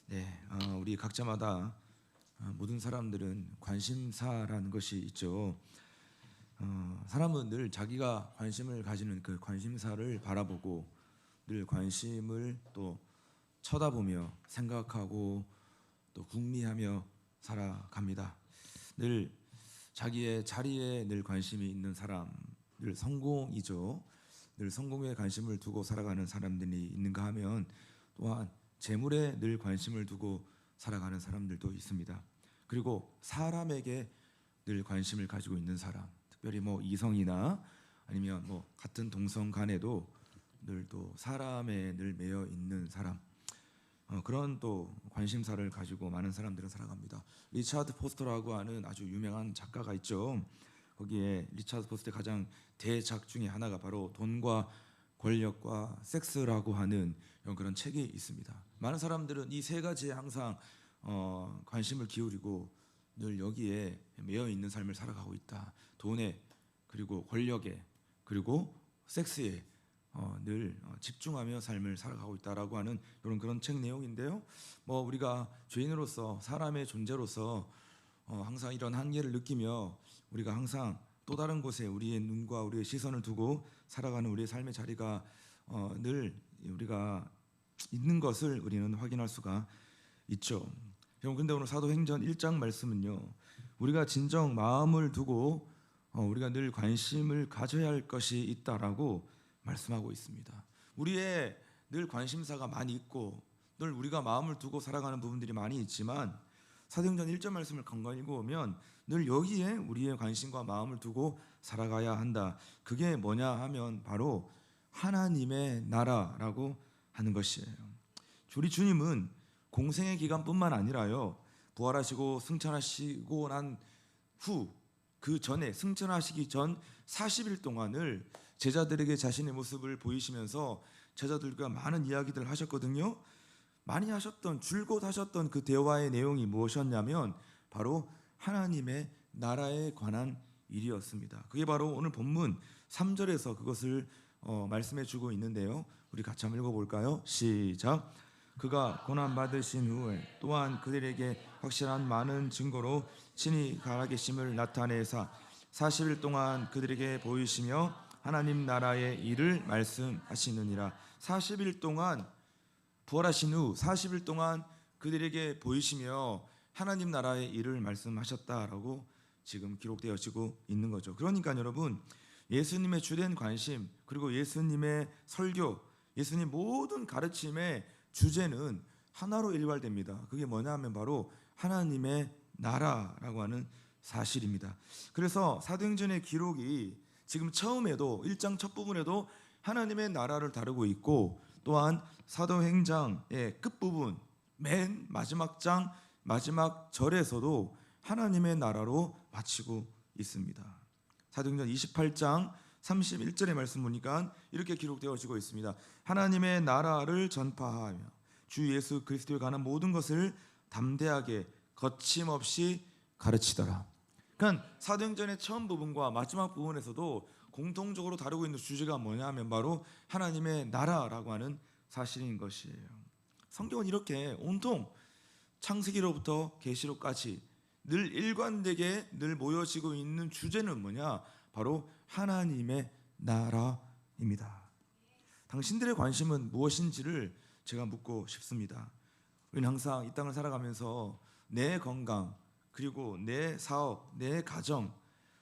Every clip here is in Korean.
네, 우리 각자마다 모든 사람들은 관심사라는 것이 있죠. 사람은 늘 자기가 관심을 가지는 그 관심사를 바라보고 늘 관심을 또 쳐다보며 생각하고 또 궁리하며 살아갑니다. 늘 자기의 자리에 늘 관심이 있는 사람, 늘 성공이죠. 늘 성공에 관심을 두고 살아가는 사람들이 있는가 하면 또한 재물에 늘 관심을 두고 살아가는 사람들도 있습니다. 그리고 사람에게 늘 관심을 가지고 있는 사람, 특별히 이성이나 아니면 같은 동성 간에도 늘 또 사람에 늘 매여 있는 사람, 그런 또 관심사를 가지고 많은 사람들은 살아갑니다. 리차드 포스터라고 하는 아주 유명한 작가가 있죠. 거기에 리차드 포스터의 가장 대작 중에 하나가 바로 돈과 권력과 섹스라고 하는 그런 책이 있습니다. 많은 사람들은 이 세 가지에 항상 관심을 기울이고 늘 여기에 매여 있는 삶을 살아가고 있다. 돈에, 그리고 권력에, 그리고 섹스에 늘 집중하며 삶을 살아가고 있다라고 하는 그런 책 내용인데요. 우리가 죄인으로서, 사람의 존재로서 항상 이런 한계를 느끼며 우리가 항상 또 다른 곳에 우리의 눈과 우리의 시선을 두고 살아가는 우리의 삶의 자리가 늘 우리가 있는 것을 우리는 확인할 수가 있죠. 그런데 오늘 사도행전 1장 말씀은요, 우리가 진정 마음을 두고 우리가 늘 관심을 가져야 할 것이 있다라고 말씀하고 있습니다. 우리의 늘 관심사가 많이 있고 늘 우리가 마음을 두고 살아가는 부분들이 많이 있지만 사도행전 1절 말씀을 간간히 읽어보면 늘 여기에 우리의 관심과 마음을 두고 살아가야 한다. 그게 뭐냐 하면 바로 하나님의 나라라고 하는 것이에요. 우리 주님은 공생의 기간뿐만 아니라요, 부활하시고 승천하시고 난 후, 그 전에 승천하시기 전 40일 동안을 제자들에게 자신의 모습을 보이시면서 제자들과 많은 이야기들을 하셨거든요. 많이 하셨던, 줄곧 하셨던 그 대화의 내용이 무엇이었냐면 바로 하나님의 나라에 관한 일이었습니다. 그게 바로 오늘 본문 3절에서 그것을 말씀해 주고 있는데요. 우리 같이 한번 읽어볼까요? 시작. 그가 고난 받으신 후에 또한 그들에게 확실한 많은 증거로 친히 살아계심을 나타내사 40일 동안 그들에게 보이시며 하나님 나라의 일을 말씀하시느니라. 40일 동안, 부활하신 후 40일 동안 그들에게 보이시며 하나님 나라의 일을 말씀하셨다라고 지금 기록되어지고 있는 거죠. 그러니까 여러분, 예수님의 주된 관심, 그리고 예수님의 설교, 예수님 모든 가르침의 주제는 하나로 일관됩니다. 그게 뭐냐 하면 바로 하나님의 나라라고 하는 사실입니다. 그래서 사도행전의 기록이 지금 처음에도 1장 첫 부분에도 하나님의 나라를 다루고 있고, 또한 사도행전의 끝부분 맨 마지막 장 마지막 절에서도 하나님의 나라로 마치고 있습니다. 사도행전 28장 31절의 말씀 보니까 이렇게 기록되어지고 있습니다. 하나님의 나라를 전파하며 주 예수 그리스도에 관한 모든 것을 담대하게 거침없이 가르치더라. 그러니까 사도행전의 처음 부분과 마지막 부분에서도 공통적으로 다루고 있는 주제가 뭐냐 하면 바로 하나님의 나라라고 하는 사실인 것이에요. 성경은 이렇게 온통 창세기로부터 계시록까지 늘 일관되게 늘 모여지고 있는 주제는 뭐냐? 바로 하나님의 나라입니다. 당신들의 관심은 무엇인지를 제가 묻고 싶습니다. 우리는 항상 이 땅을 살아가면서 내 건강, 그리고 내 사업, 내 가정,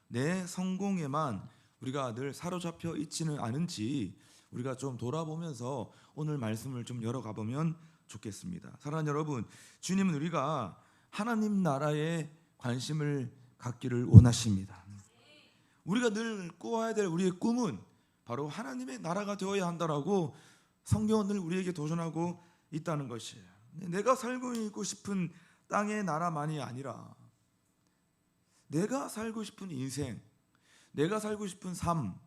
내 성공에만 우리가 늘 사로잡혀 있지는 않은지 우리가 좀 돌아보면서 오늘 말씀을 좀 열어가 보면 좋겠습니다. 사랑하는 여러분, 주님은 우리가 하나님 나라에 관심을 갖기를 원하십니다. 우리가 늘 꾸어야 될 우리의 꿈은 바로 하나님의 나라가 되어야 한다라고 성경은 늘 우리에게 도전하고 있다는 것이에요. 내가 살고 있고 싶은 땅의 나라만이 아니라 내가 살고 싶은 인생, 내가 살고 싶은 삶,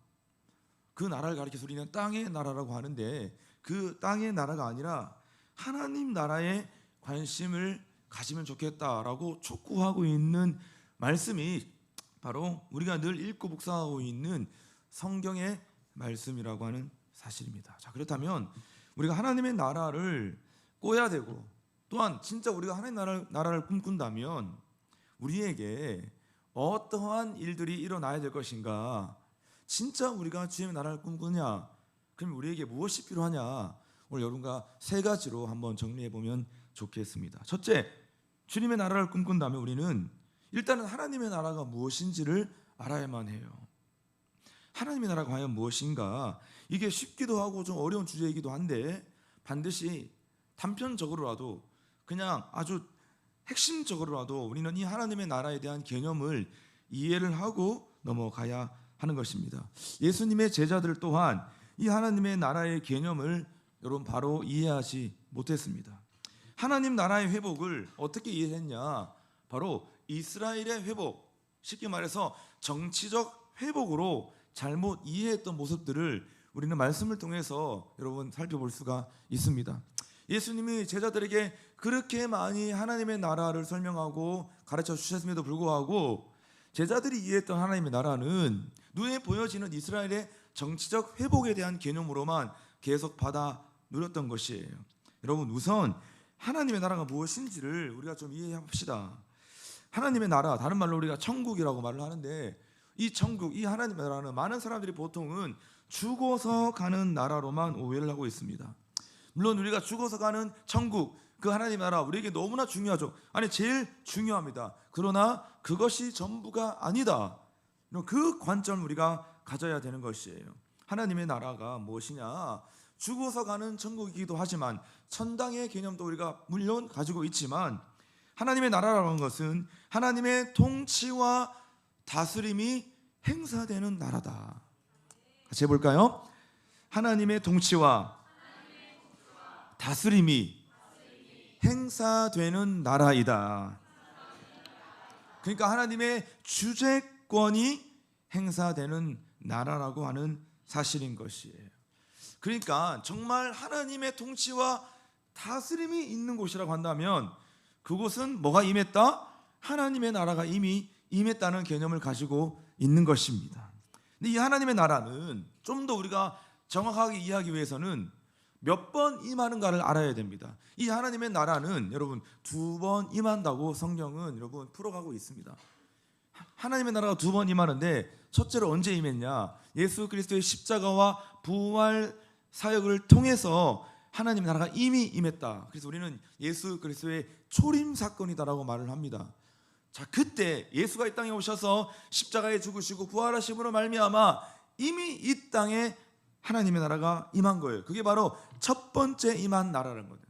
그 나라를 가리켜서 우리는 땅의 나라라고 하는데, 그 땅의 나라가 아니라 하나님 나라에 관심을 가지면 좋겠다라고 촉구하고 있는 말씀이 바로 우리가 늘 읽고 묵상하고 있는 성경의 말씀이라고 하는 사실입니다. 자, 그렇다면 우리가 하나님의 나라를 꿔야 되고, 또한 진짜 우리가 하나님의 나라를 꿈꾼다면 우리에게 어떠한 일들이 일어나야 될 것인가? 진짜 우리가 주님의 나라를 꿈꾸냐? 그럼 우리에게 무엇이 필요하냐? 오늘 여러분과 세 가지로 한번 정리해 보면 좋겠습니다. 첫째, 주님의 나라를 꿈꾼다면 우리는 일단은 하나님의 나라가 무엇인지를 알아야만 해요. 하나님의 나라가 과연 무엇인가? 이게 쉽기도 하고 좀 어려운 주제이기도 한데 반드시 단편적으로라도, 그냥 아주 핵심적으로라도 우리는 이 하나님의 나라에 대한 개념을 이해를 하고 넘어가야 하는 것입니다. 예수님의 제자들 또한 이 하나님의 나라의 개념을 여러분 바로 이해하지 못했습니다. 하나님 나라의 회복을 어떻게 이해했냐? 바로 이스라엘의 회복, 쉽게 말해서 정치적 회복으로 잘못 이해했던 모습들을 우리는 말씀을 통해서 여러분 살펴볼 수가 있습니다. 예수님이 제자들에게 그렇게 많이 하나님의 나라를 설명하고 가르쳐 주셨음에도 불구하고 제자들이 이해했던 하나님의 나라는 눈에 보여지는 이스라엘의 정치적 회복에 대한 개념으로만 계속 받아 누렸던 것이에요. 여러분, 우선 하나님의 나라가 무엇인지를 우리가 좀 이해해 봅시다. 하나님의 나라, 다른 말로 우리가 천국이라고 말을 하는데, 이 천국, 이 하나님의 나라는 많은 사람들이 보통은 죽어서 가는 나라로만 오해를 하고 있습니다. 물론 우리가 죽어서 가는 천국, 그 하나님의 나라 우리에게 너무나 중요하죠. 아니, 제일 중요합니다. 그러나 그것이 전부가 아니다. 그 관점을 우리가 가져야 되는 것이에요. 하나님의 나라가 무엇이냐? 죽어서 가는 천국이기도 하지만 천당의 개념도 우리가 물론 가지고 있지만, 하나님의 나라라는 것은 하나님의 통치와 다스림이 행사되는 나라다. 같이 해볼까요? 하나님의 통치와 다스림이 행사되는 나라이다. 그러니까 하나님의 주재권이 행사되는 나라라고 하는 사실인 것이에요. 그러니까 정말 하나님의 통치와 다스림이 있는 곳이라고 한다면 그곳은 뭐가 임했다? 하나님의 나라가 이미 임했다는 개념을 가지고 있는 것입니다. 근데 이 하나님의 나라는 좀 더 우리가 정확하게 이해하기 위해서는 몇 번 임하는가를 알아야 됩니다. 이 하나님의 나라는 여러분 2번 임한다고 성경은 여러분 풀어가고 있습니다. 하나님의 나라가 2번 임하는데, 첫째로 언제 임했냐? 예수 그리스도의 십자가와 부활 사역을 통해서 하나님의 나라가 이미 임했다. 그래서 우리는 예수 그리스도의 초림 사건이다라고 말을 합니다. 자, 그때 예수가 이 땅에 오셔서 십자가에 죽으시고 부활하심으로 말미암아 이미 이 땅에 하나님의 나라가 임한 거예요. 그게 바로 첫 번째 임한 나라라는 거예요.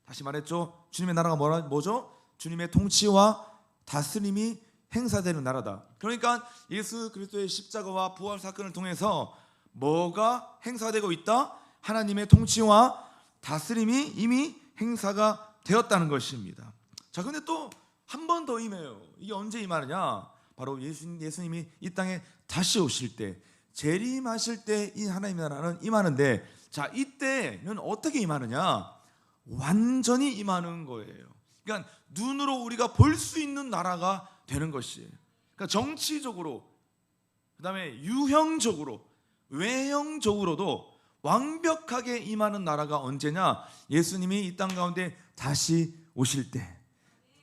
다시 말했죠. 주님의 나라가 뭐죠? 주님의 통치와 다스림이 행사되는 나라다. 그러니까 예수 그리스도의 십자가와 부활 사건을 통해서 뭐가 행사되고 있다? 하나님의 통치와 다스림이 이미 행사가 되었다는 것입니다. 자, 근데 또 한 번 더 임해요. 이게 언제 임하느냐? 바로 예수님이 이 땅에 다시 오실 때, 재림하실 때 이 하나님의 나라는 임하는데, 자, 이때는 어떻게 임하느냐? 완전히 임하는 거예요. 그러니까 눈으로 우리가 볼 수 있는 나라가 되는 것이에요. 그러니까 정치적으로, 그다음에 유형적으로, 외형적으로도 완벽하게 임하는 나라가 언제냐? 예수님이 이 땅 가운데 다시 오실 때,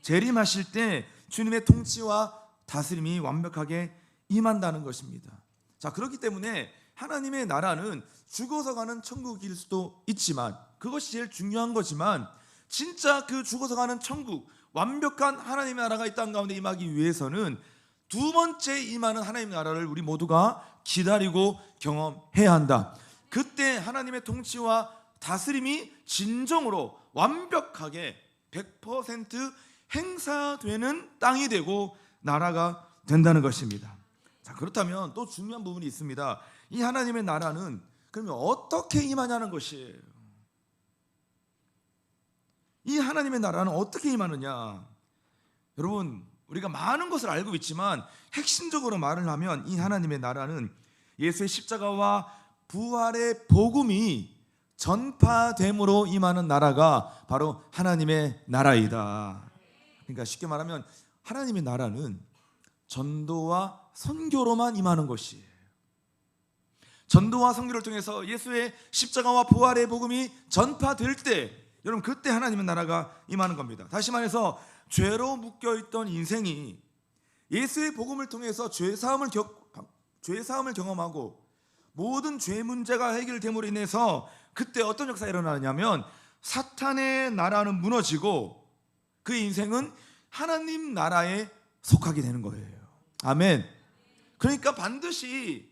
재림하실 때 주님의 통치와 다스림이 완벽하게 임한다는 것입니다. 자, 그렇기 때문에 하나님의 나라는 죽어서 가는 천국일 수도 있지만, 그것이 제일 중요한 거지만, 진짜 그 죽어서 가는 천국, 완벽한 하나님의 나라가 이 땅 가운데 임하기 위해서는 2번째 임하는 하나님의 나라를 우리 모두가 기다리고 경험해야 한다. 그때 하나님의 통치와 다스림이 진정으로 완벽하게 100% 행사되는 땅이 되고 나라가 된다는 것입니다. 자, 그렇다면 또 중요한 부분이 있습니다. 이 하나님의 나라는 그러면 어떻게 임하냐는 것이에요. 이 하나님의 나라는 어떻게 임하느냐? 여러분, 우리가 많은 것을 알고 있지만 핵심적으로 말을 하면 이 하나님의 나라는 예수의 십자가와 부활의 복음이 전파됨으로 임하는 나라가 바로 하나님의 나라이다. 그러니까 쉽게 말하면 하나님의 나라는 전도와 선교로만 임하는 것이에요. 전도와 선교를 통해서 예수의 십자가와 부활의 복음이 전파될 때, 여러분 그때 하나님의 나라가 임하는 겁니다. 다시 말해서 죄로 묶여있던 인생이 예수의 복음을 통해서 죄사함을 경험하고 모든 죄 문제가 해결됨으로 인해서 그때 어떤 역사가 일어나냐면 사탄의 나라는 무너지고 그 인생은 하나님 나라에 속하게 되는 거예요. 아멘. 그러니까 반드시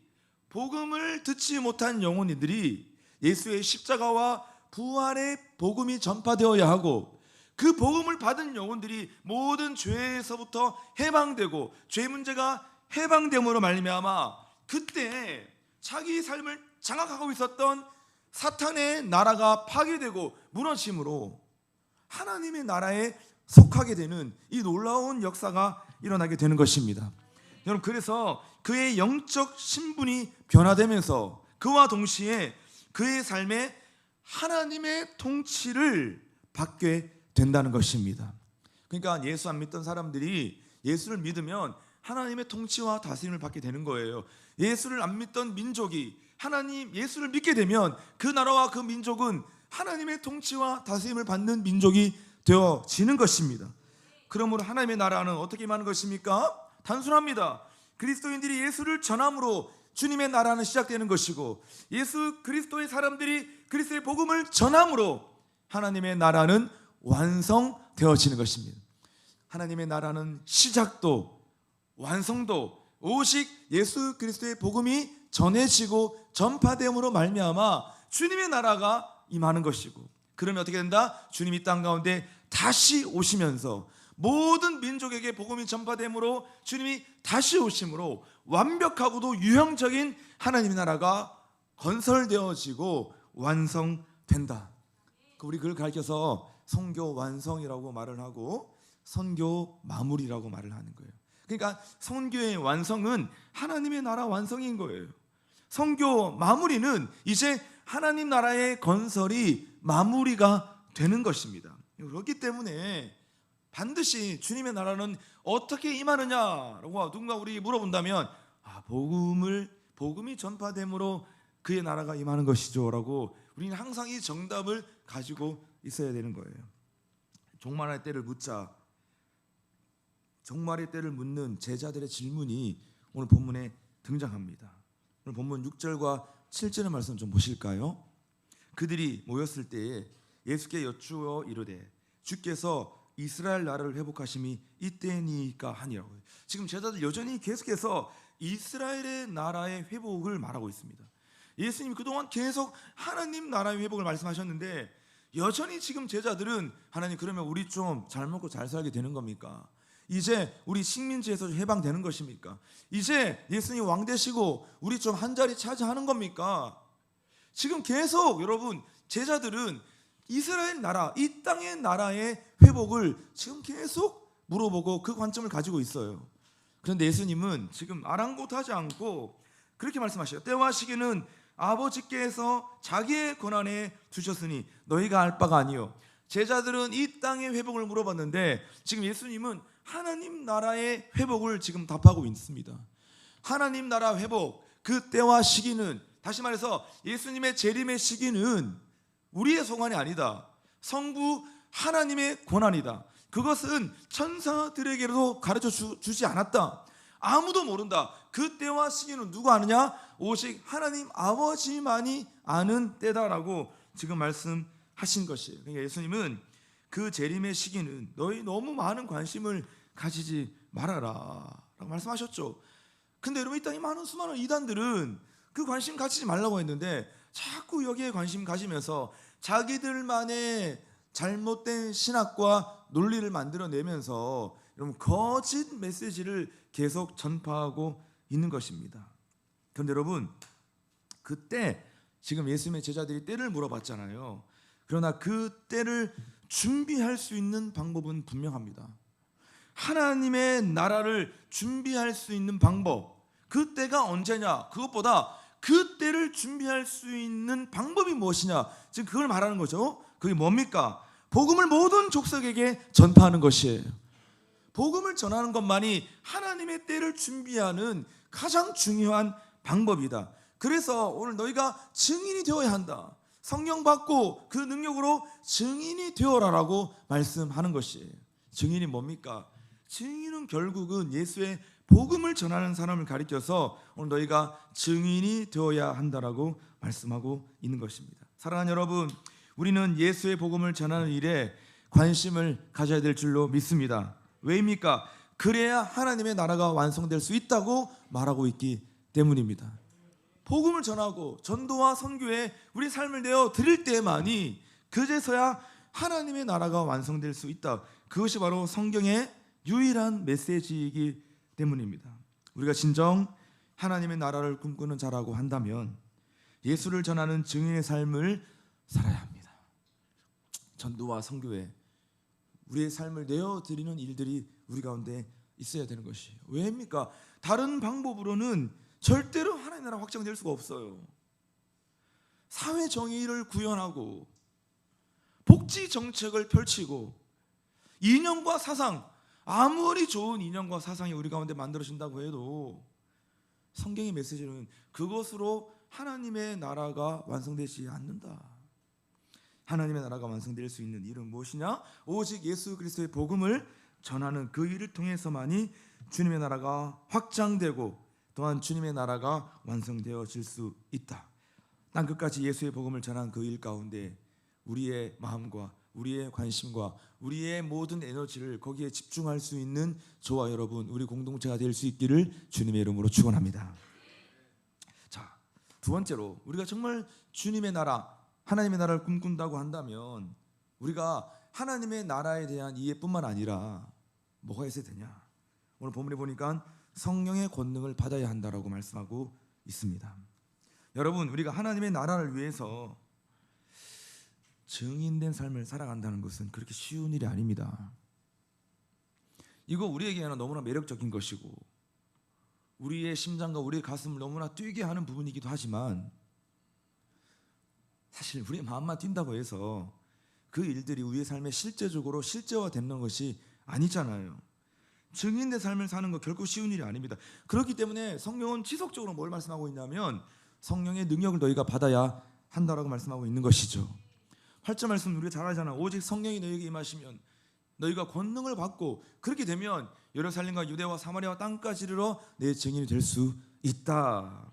복음을 듣지 못한 영혼들이 예수의 십자가와 부활의 복음이 전파되어야 하고, 그 복음을 받은 영혼들이 모든 죄에서부터 해방되고 죄 문제가 해방됨으로 말미암아 그때 자기 삶을 장악하고 있었던 사탄의 나라가 파괴되고 무너짐으로 하나님의 나라에 속하게 되는 이 놀라운 역사가 일어나게 되는 것입니다. 여러분, 그래서 그의 영적 신분이 변화되면서 그와 동시에 그의 삶에 하나님의 통치를 받게 된다는 것입니다. 그러니까 예수 안 믿던 사람들이 예수를 믿으면 하나님의 통치와 다스림을 받게 되는 거예요. 예수를 안 믿던 민족이 예수를 믿게 되면 그 나라와 그 민족은 하나님의 통치와 다스림을 받는 민족이 되어지는 것입니다. 그러므로 하나님의 나라는 어떻게 임하는 것입니까? 단순합니다. 그리스도인들이 예수를 전함으로 주님의 나라는 시작되는 것이고, 예수 그리스도의 사람들이 그리스도의 복음을 전함으로 하나님의 나라는 완성되어지는 것입니다. 하나님의 나라는 시작도 완성도 오직 예수 그리스도의 복음이 전해지고 전파됨으로 말미암아 주님의 나라가 임하는 것이고, 그러면 어떻게 된다? 주님이 땅 가운데 다시 오시면서 모든 민족에게 복음이 전파됨으로 주님이 다시 오심으로 완벽하고도 유형적인 하나님의 나라가 건설되어지고 완성된다. 우리 그걸 가르쳐서 선교 완성이라고 말을 하고 선교 마무리라고 말을 하는 거예요. 그러니까 선교의 완성은 하나님의 나라 완성인 거예요. 선교 마무리는 이제 하나님 나라의 건설이 마무리가 되는 것입니다. 그렇기 때문에 반드시 주님의 나라는 어떻게 임하느냐라고 누군가 우리 물어본다면 복음이 전파됨으로 그의 나라가 임하는 것이죠 라고 우리는 항상 이 정답을 가지고 있어야 되는 거예요. 종말의 때를 묻자, 종말의 때를 묻는 제자들의 질문이 오늘 본문에 등장합니다. 오늘 본문 6절과 7절의 말씀 좀 보실까요? 그들이 모였을 때에 예수께 여쭈어 이르되 주께서 이스라엘 나라를 회복하심이 이때니까 하니라고. 지금 제자들 여전히 계속해서 이스라엘의 나라의 회복을 말하고 있습니다. 예수님이 그동안 계속 하나님 나라의 회복을 말씀하셨는데 여전히 지금 제자들은 하나님 그러면 우리 좀 잘 먹고 잘 살게 되는 겁니까? 이제 우리 식민지에서 해방되는 것입니까? 이제 예수님 왕 되시고 우리 좀 한 자리 차지하는 겁니까? 지금 계속 여러분 제자들은 이스라엘 나라, 이 땅의 나라의 회복을 지금 계속 물어보고 그 관점을 가지고 있어요. 그런데 예수님은 지금 아랑곳하지 않고 그렇게 말씀하셔요. 때와 시기는 아버지께서 자기의 권한에 두셨으니 너희가 알 바가 아니요. 제자들은 이 땅의 회복을 물어봤는데 지금 예수님은 하나님 나라의 회복을 지금 답하고 있습니다. 하나님 나라 회복, 그 때와 시기는, 다시 말해서 예수님의 재림의 시기는 우리의 소관이 아니다. 성부 하나님의 권한이다. 그것은 천사들에게도 가르쳐 주지 않았다. 아무도 모른다. 그 때와 시기는 누가 아느냐? 오직 하나님 아버지만이 아는 때다라고 지금 말씀하신 것이에요. 그러니까 예수님은 그 재림의 시기는 너희 너무 많은 관심을 가지지 말아라 라고 말씀하셨죠. 근데 여러분 이 땅에 많은 수많은 이단들은 그 관심 가지지 말라고 했는데 자꾸 여기에 관심 가지면서 자기들만의 잘못된 신학과 논리를 만들어내면서 여러분 거짓 메시지를 계속 전파하고 있는 것입니다. 그런데 여러분 그때 지금 예수님의 제자들이 때를 물어봤잖아요. 그러나 그 때를 준비할 수 있는 방법은 분명합니다. 하나님의 나라를 준비할 수 있는 방법, 그 때가 언제냐, 그것보다 그 때를 준비할 수 있는 방법이 무엇이냐, 지금 그걸 말하는 거죠. 그게 뭡니까? 복음을 모든 족속에게 전파하는 것이에요. 복음을 전하는 것만이 하나님의 때를 준비하는 가장 중요한 방법이다. 그래서 오늘 너희가 증인이 되어야 한다. 성령 받고 그 능력으로 증인이 되어라라고 말씀하는 것이에요. 증인이 뭡니까? 증인은 결국은 예수의 복음을 전하는 사람을 가리켜서 오늘 너희가 증인이 되어야 한다라고 말씀하고 있는 것입니다. 사랑하는 여러분, 우리는 예수의 복음을 전하는 일에 관심을 가져야 될 줄로 믿습니다. 왜입니까? 그래야 하나님의 나라가 완성될 수 있다고 말하고 있기 때문입니다. 복음을 전하고 전도와 선교에 우리 삶을 내어 드릴 때만이 그제서야 하나님의 나라가 완성될 수 있다. 그것이 바로 성경의 유일한 메시지이기 때문입니다. 우리가 진정 하나님의 나라를 꿈꾸는 자라고 한다면 예수를 전하는 증인의 삶을 살아야 합니다. 전도와 선교에 우리의 삶을 내어드리는 일들이 우리 가운데 있어야 되는 것이에요. 왜입니까? 다른 방법으로는 절대로 하나님의 나라 확장될 수가 없어요. 사회 정의를 구현하고 복지 정책을 펼치고 이념과 사상, 아무리 좋은 이념과 사상이 우리 가운데 만들어진다고 해도 성경의 메시지는 그것으로 하나님의 나라가 완성되지 않는다. 하나님의 나라가 완성될 수 있는 일은 무엇이냐? 오직 예수 그리스도의 복음을 전하는 그 일을 통해서만이 주님의 나라가 확장되고 또한 주님의 나라가 완성되어질 수 있다. 땅끝까지 예수의 복음을 전한 그 일 가운데 우리의 마음과 우리의 관심과 우리의 모든 에너지를 거기에 집중할 수 있는 저와 여러분, 우리 공동체가 될 수 있기를 주님의 이름으로 축원합니다. 자, 두 번째로 우리가 정말 주님의 나라, 하나님의 나라를 꿈꾼다고 한다면 우리가 하나님의 나라에 대한 이해뿐만 아니라 뭐가 있어야 되냐? 오늘 본문에 보니까 성령의 권능을 받아야 한다라고 말씀하고 있습니다. 여러분, 우리가 하나님의 나라를 위해서 증인된 삶을 살아간다는 것은 그렇게 쉬운 일이 아닙니다. 이거 우리에게는 너무나 매력적인 것이고 우리의 심장과 우리의 가슴을 너무나 뛰게 하는 부분이기도 하지만 사실 우리의 마음만 뛴다고 해서 그 일들이 우리의 삶에 실제적으로 실제화되는 것이 아니잖아요. 증인된 삶을 사는 거 결코 쉬운 일이 아닙니다. 그렇기 때문에 성경은 지속적으로 뭘 말씀하고 있냐면 성령의 능력을 너희가 받아야 한다라고 말씀하고 있는 것이죠. 8절 말씀 우리가 잘 알잖아. 오직 성령이 너희에게 임하시면 너희가 권능을 받고 그렇게 되면 예루살렘과 유대와 사마리아와 땅까지 이르러 내 증인이 될 수 있다.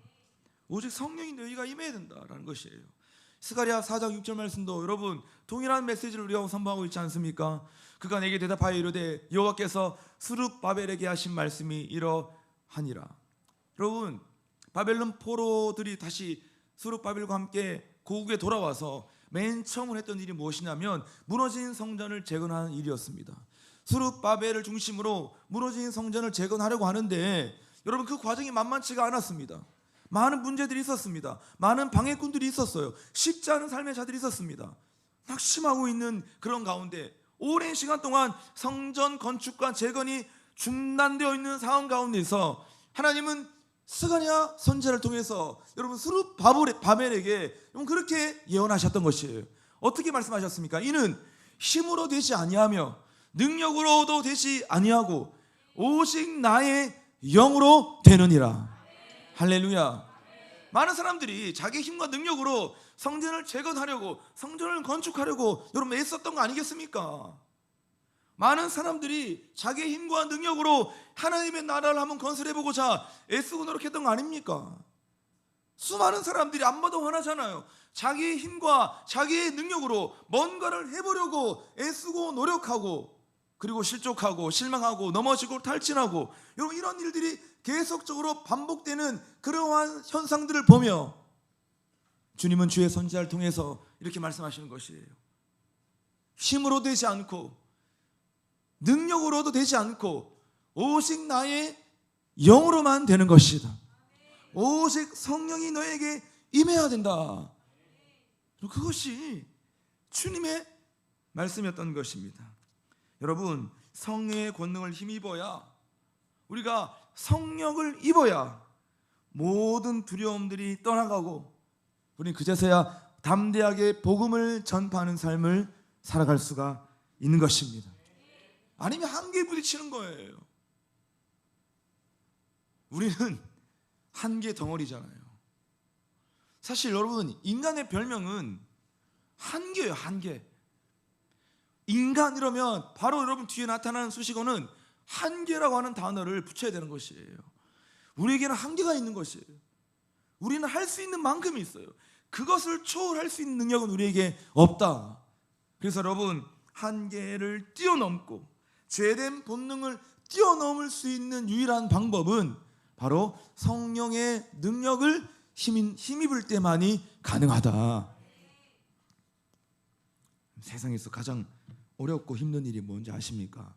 오직 성령이 너희가 임해야 된다라는 것이에요. 스가랴 4장 6절 말씀도 여러분 동일한 메시지를 우리가 선포하고 있지 않습니까? 그가 내게 대답하여 이르되 여호와께서 스룹바벨에게 하신 말씀이 이러하니라. 여러분, 바벨론 포로들이 다시 스룹바벨과 함께 고국에 돌아와서 맨 처음으로 했던 일이 무엇이냐면 무너진 성전을 재건하는 일이었습니다. 스룹바벨을 중심으로 무너진 성전을 재건하려고 하는데 여러분 그 과정이 만만치가 않았습니다. 많은 문제들이 있었습니다. 많은 방해꾼들이 있었어요. 쉽지 않은 삶의 자들이 있었습니다. 낙심하고 있는 그런 가운데 오랜 시간 동안 성전 건축과 재건이 중단되어 있는 상황 가운데서 하나님은 스가랴 선지자를 통해서 여러분 스룹바벨에게 그렇게 예언하셨던 것이에요. 어떻게 말씀하셨습니까? 이는 힘으로 되지 아니하며 능력으로도 되지 아니하고 오직 나의 영으로 되느니라. 할렐루야. 많은 사람들이 자기 힘과 능력으로 성전을 재건하려고 성전을 건축하려고 여러분 애썼던 거 아니겠습니까? 많은 사람들이 자기의 힘과 능력으로 하나님의 나라를 한번 건설해보고자 애쓰고 노력했던 거 아닙니까? 수많은 사람들이 안 봐도 화나잖아요. 자기의 힘과 자기의 능력으로 뭔가를 해보려고 애쓰고 노력하고 그리고 실족하고 실망하고 넘어지고 탈진하고 여러분 이런 일들이 계속적으로 반복되는 그러한 현상들을 보며 주님은 주의 선지자를 통해서 이렇게 말씀하시는 것이에요. 힘으로 되지 않고 능력으로도 되지 않고 오직 나의 영으로만 되는 것이다. 오직 성령이 너에게 임해야 된다. 그것이 주님의 말씀이었던 것입니다. 여러분, 성령의 권능을 힘입어야 우리가 성령을 입어야 모든 두려움들이 떠나가고 우리 그제서야 담대하게 복음을 전파하는 삶을 살아갈 수가 있는 것입니다. 아니면 한계에 부딪히는 거예요. 우리는 한계 덩어리잖아요. 사실 여러분, 인간의 별명은 한계예요. 한계. 인간 이러면 바로 여러분 뒤에 나타나는 수식어는 한계라고 하는 단어를 붙여야 되는 것이에요. 우리에게는 한계가 있는 것이에요. 우리는 할 수 있는 만큼이 있어요. 그것을 초월할 수 있는 능력은 우리에게 없다. 그래서 여러분, 한계를 뛰어넘고 죄된 본능을 뛰어넘을 수 있는 유일한 방법은 바로 성령의 능력을 힘입을 때만이 가능하다. 세상에서 가장 어렵고 힘든 일이 뭔지 아십니까?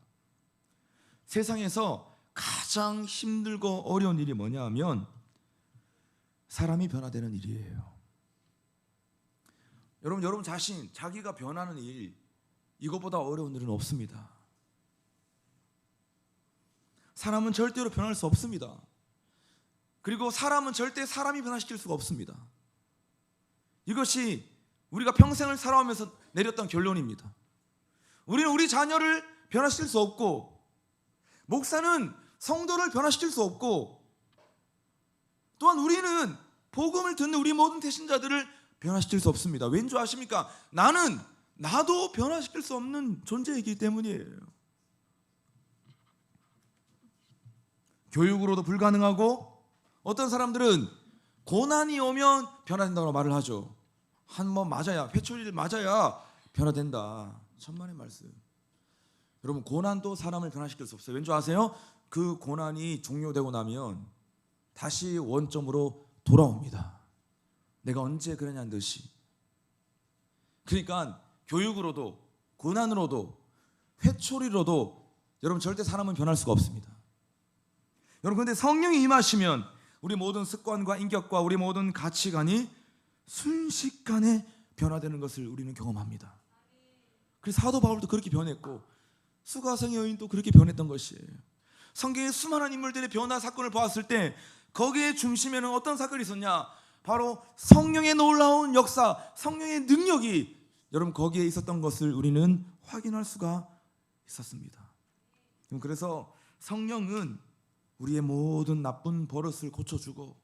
세상에서 가장 힘들고 어려운 일이 뭐냐 하면 사람이 변화되는 일이에요. 여러분 자신, 자기가 변하는 일, 이것보다 어려운 일은 없습니다. 사람은 절대로 변할 수 없습니다. 그리고 사람은 절대 사람이 변화시킬 수가 없습니다. 이것이 우리가 평생을 살아오면서 내렸던 결론입니다. 우리는 우리 자녀를 변화시킬 수 없고, 목사는 성도를 변화시킬 수 없고, 또한 우리는 복음을 듣는 우리 모든 대신자들을 변화시킬 수 없습니다. 왠 줄 아십니까? 나도 변화시킬 수 없는 존재이기 때문이에요. 교육으로도 불가능하고, 어떤 사람들은 고난이 오면 변화된다고 말을 하죠. 한 번 맞아야, 회초리를 맞아야 변화된다. 천만의 말씀. 여러분, 고난도 사람을 변화시킬 수 없어요. 왠지 아세요? 그 고난이 종료되고 나면 다시 원점으로 돌아옵니다. 내가 언제 그러냐는 듯이. 그러니까 교육으로도 고난으로도 회초리로도 여러분 절대 사람은 변할 수가 없습니다. 여러분, 근데 성령이 임하시면 우리 모든 습관과 인격과 우리 모든 가치관이 순식간에 변화되는 것을 우리는 경험합니다. 그래서 사도 바울도 그렇게 변했고 수가성의 여인도 그렇게 변했던 것이에요. 성경의 수많은 인물들의 변화 사건을 보았을 때 거기에 중심에는 어떤 사건이 있었냐? 바로 성령의 놀라운 역사, 성령의 능력이 여러분 거기에 있었던 것을 우리는 확인할 수가 있었습니다. 그래서 성령은 우리의 모든 나쁜 버릇을 고쳐주고,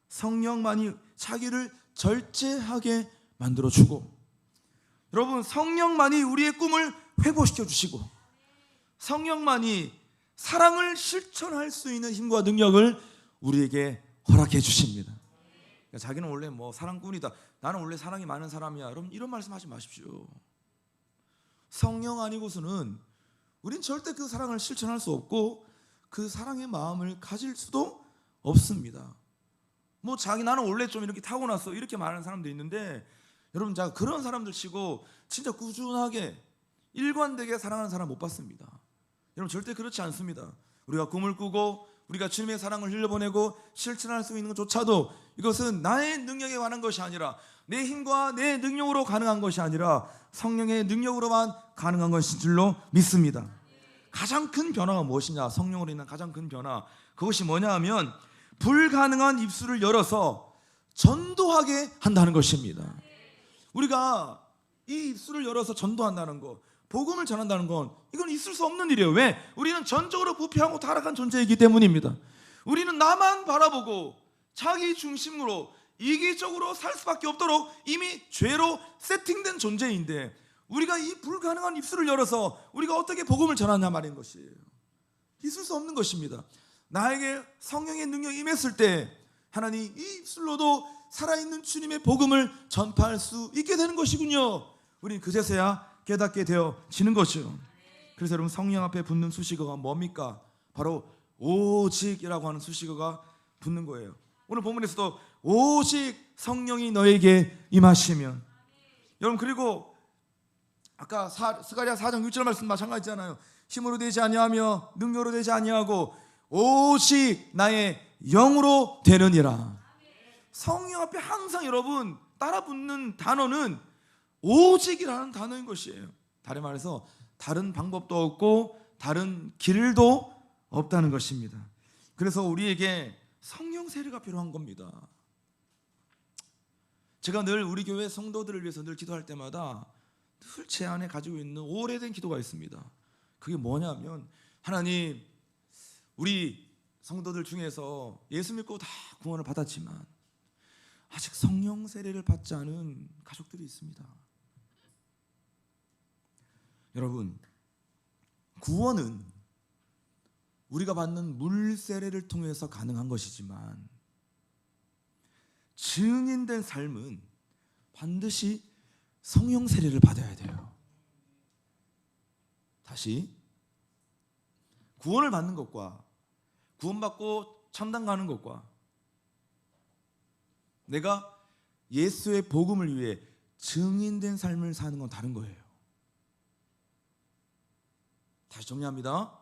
성령만이 자기를 절제하게 만들어주고, 여러분 성령만이 우리의 꿈을 회복시켜 주시고, 성령만이 사랑을 실천할 수 있는 힘과 능력을 우리에게 허락해 주십니다. 그러니까 자기는 원래 사랑꾼이다, 나는 원래 사랑이 많은 사람이야, 여러분 이런 말씀하지 마십시오. 성령 아니고서는 우린 절대 그 사랑을 실천할 수 없고 그 사랑의 마음을 가질 수도 없습니다. 나는 원래 좀 이렇게 타고났어, 이렇게 말하는 사람도 있는데, 여러분 제가 그런 사람들 치고 진짜 꾸준하게 일관되게 사랑하는 사람 못 봤습니다. 여러분 절대 그렇지 않습니다. 우리가 꿈을 꾸고 우리가 주님의 사랑을 흘려보내고 실천할 수 있는 것조차도 이것은 나의 능력에 관한 것이 아니라, 내 힘과 내 능력으로 가능한 것이 아니라 성령의 능력으로만 가능한 것인 줄로 믿습니다. 가장 큰 변화가 무엇이냐? 성령으로 인한 가장 큰 변화, 그것이 뭐냐 하면 불가능한 입술을 열어서 전도하게 한다는 것입니다. 우리가 이 입술을 열어서 전도한다는 것, 복음을 전한다는 건 이건 있을 수 없는 일이에요. 왜? 우리는 전적으로 부패하고 타락한 존재이기 때문입니다. 우리는 나만 바라보고 자기 중심으로 이기적으로 살 수밖에 없도록 이미 죄로 세팅된 존재인데, 우리가 이 불가능한 입술을 열어서 우리가 어떻게 복음을 전하냐 말인 것이에요. 있을 수 없는 것입니다. 나에게 성령의 능력이 임했을 때 하나님 이 입술로도 살아있는 주님의 복음을 전파할 수 있게 되는 것이군요. 우리는 그제서야 깨닫게 되어지는 것이죠. 그래서 여러분, 성령 앞에 붙는 수식어가 뭡니까? 바로 오직이라고 하는 수식어가 붙는 거예요. 오늘 본문에서도 오직 성령이 너에게 임하시면, 여러분 그리고 아까 스가랴 4장 6절 말씀 마찬가지잖아요. 힘으로 되지 아니하며 능력으로 되지 아니하고 오직 나의 영으로 되느니라. 성령 앞에 항상 여러분 따라붙는 단어는 오직이라는 단어인 것이에요. 다른 말해서 다른 방법도 없고 다른 길도 없다는 것입니다. 그래서 우리에게 성령 세례가 필요한 겁니다. 제가 늘 우리 교회 성도들을 위해서 늘 기도할 때마다 늘 제 안에 가지고 있는 오래된 기도가 있습니다. 그게 뭐냐면, 하나님, 우리 성도들 중에서 예수 믿고 다 구원을 받았지만 아직 성령 세례를 받지 않은 가족들이 있습니다. 여러분, 구원은 우리가 받는 물 세례를 통해서 가능한 것이지만 증인된 삶은 반드시 성령 세례를 받아야 돼요. 다시, 구원을 받는 것과 구원받고 천당 가는 것과 내가 예수의 복음을 위해 증인된 삶을 사는 건 다른 거예요. 다시 정리합니다.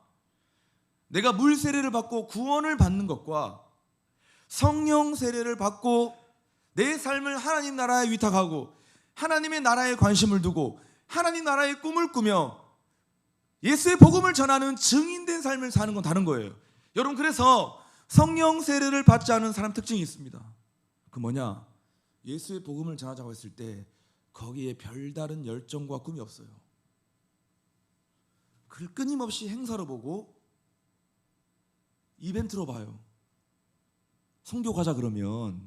내가 물 세례를 받고 구원을 받는 것과 성령 세례를 받고 내 삶을 하나님 나라에 위탁하고 하나님의 나라에 관심을 두고 하나님 나라의 꿈을 꾸며 예수의 복음을 전하는 증인된 삶을 사는 건 다른 거예요. 여러분, 그래서 성령 세례를 받지 않은 사람 특징이 있습니다. 그 뭐냐? 예수의 복음을 전하자고 했을 때 거기에 별다른 열정과 꿈이 없어요. 그를 끊임없이 행사로 보고 이벤트로 봐요. 선교 가자 그러면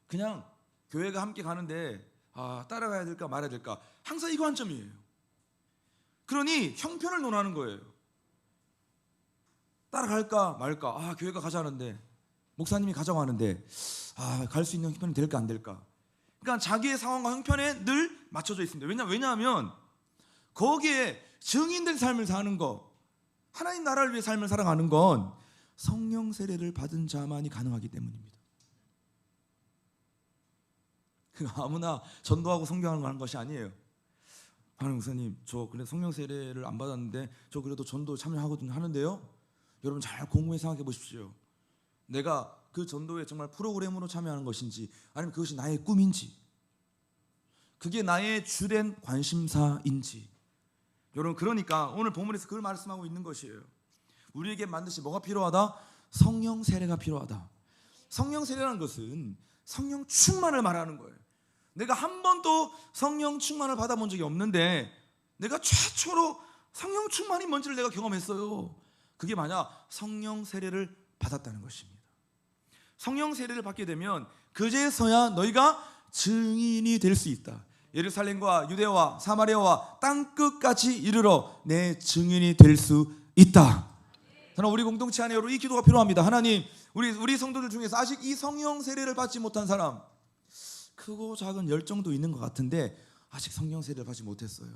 그냥 교회가 함께 가는데 따라가야 될까 말아야 될까 항상 이 관점이에요. 그러니 형편을 논하는 거예요. 따라갈까 말까. 교회가 가자는데 목사님이 가자고 하는데 갈 수 있는 형편이 될까 안 될까. 그러니까 자기의 상황과 형편에 늘 맞춰져 있습니다. 왜냐하면 거기에 증인된 삶을 사는 거, 하나님 나라를 위해 삶을 살아가는 건 성령 세례를 받은 자만이 가능하기 때문입니다. 아무나 전도하고 선교하는 것이 아니에요. 목사님, 저 그래 성령 세례를 안 받았는데 저 그래도 전도 참여하거든요 하는데요. 여러분 잘 곰곰이 생각해 보십시오. 내가 그 전도에 정말 프로그램으로 참여하는 것인지 아니면 그것이 나의 꿈인지, 그게 나의 주된 관심사인지. 여러분, 그러니까 오늘 본문에서 그걸 말씀하고 있는 것이에요. 우리에게 반드시 뭐가 필요하다? 성령 세례가 필요하다. 성령 세례라는 것은 성령 충만을 말하는 거예요. 내가 한 번도 성령 충만을 받아본 적이 없는데 내가 최초로 성령 충만이 뭔지를 내가 경험했어요. 그게 만약 성령 세례를 받았다는 것입니다. 성령 세례를 받게 되면 그제서야 너희가 증인이 될 수 있다. 예루살렘과 유대와 사마리아와 땅끝까지 이르러 내 증인이 될 수 있다. 저는 우리 공동체 안에 여러분 이 기도가 필요합니다. 하나님, 우리 성도들 중에서 아직 이 성령 세례를 받지 못한 사람, 크고 작은 열정도 있는 것 같은데 아직 성령 세례를 받지 못했어요.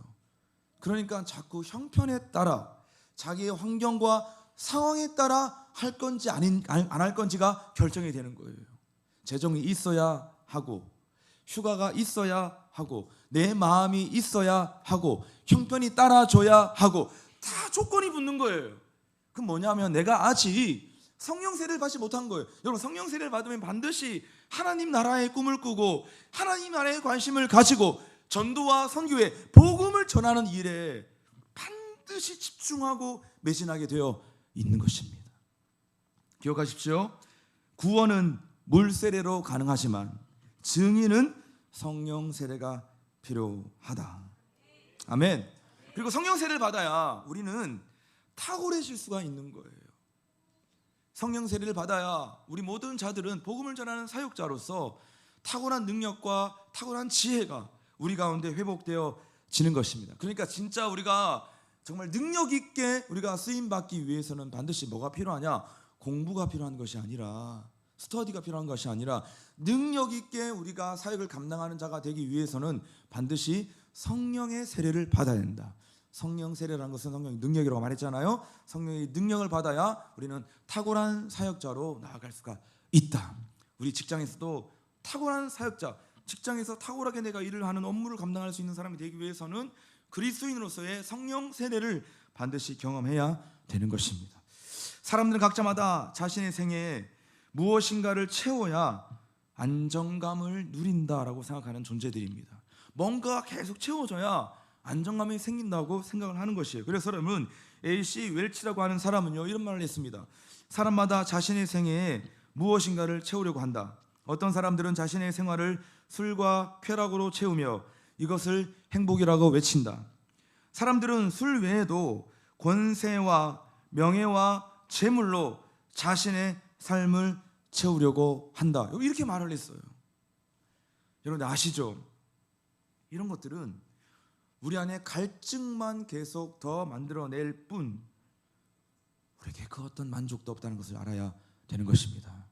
그러니까 자꾸 형편에 따라 자기의 환경과 상황에 따라 할 건지 안 할 건지가 결정이 되는 거예요. 재정이 있어야 하고, 휴가가 있어야 하고, 내 마음이 있어야 하고, 형편이 따라줘야 하고, 다 조건이 붙는 거예요. 그럼 뭐냐면 내가 아직 성령 세례를 받지 못한 거예요. 여러분, 성령 세례를 받으면 반드시 하나님 나라의 꿈을 꾸고 하나님 나라의 관심을 가지고 전도와 선교에 복음을 전하는 일에 반드시 집중하고 매진하게 되어 있는 것입니다. 기억하십시오. 구원은 물 세례로 가능하지만 증인은 성령 세례가 필요하다. 아멘. 그리고 성령 세례를 받아야 우리는 탁월해질 수가 있는 거예요. 성령 세례를 받아야 우리 모든 자들은 복음을 전하는 사역자로서 탁월한 능력과 탁월한 지혜가 우리 가운데 회복되어지는 것입니다. 그러니까 진짜 우리가 정말 능력 있게 우리가 쓰임 받기 위해서는 반드시 뭐가 필요하냐? 공부가 필요한 것이 아니라, 스터디가 필요한 것이 아니라 능력 있게 우리가 사역을 감당하는 자가 되기 위해서는 반드시 성령의 세례를 받아야 된다. 성령 세례라는 것은 성령의 능력이라고 말했잖아요. 성령의 능력을 받아야 우리는 탁월한 사역자로 나아갈 수가 있다. 우리 직장에서도 탁월한 사역자, 직장에서 탁월하게 내가 일을 하는 업무를 감당할 수 있는 사람이 되기 위해서는 그리스도인으로서의 성령 세례를 반드시 경험해야 되는 것입니다. 사람들은 각자마다 자신의 생애에 무엇인가를 채워야 안정감을 누린다라고 생각하는 존재들입니다. 뭔가 계속 채워져야 안정감이 생긴다고 생각을 하는 것이에요. 그래서 여러분, A.C. 웰치라고 하는 사람은요, 이런 말을 했습니다. 사람마다 자신의 생애에 무엇인가를 채우려고 한다. 어떤 사람들은 자신의 생활을 술과 쾌락으로 채우며 이것을 행복이라고 외친다. 사람들은 술 외에도 권세와 명예와 재물로 자신의 삶을 채우려고 한다. 이렇게 말을 했어요. 여러분 아시죠? 이런 것들은 우리 안에 갈증만 계속 더 만들어낼 뿐 우리에게 그 어떤 만족도 없다는 것을 알아야 되는 것입니다.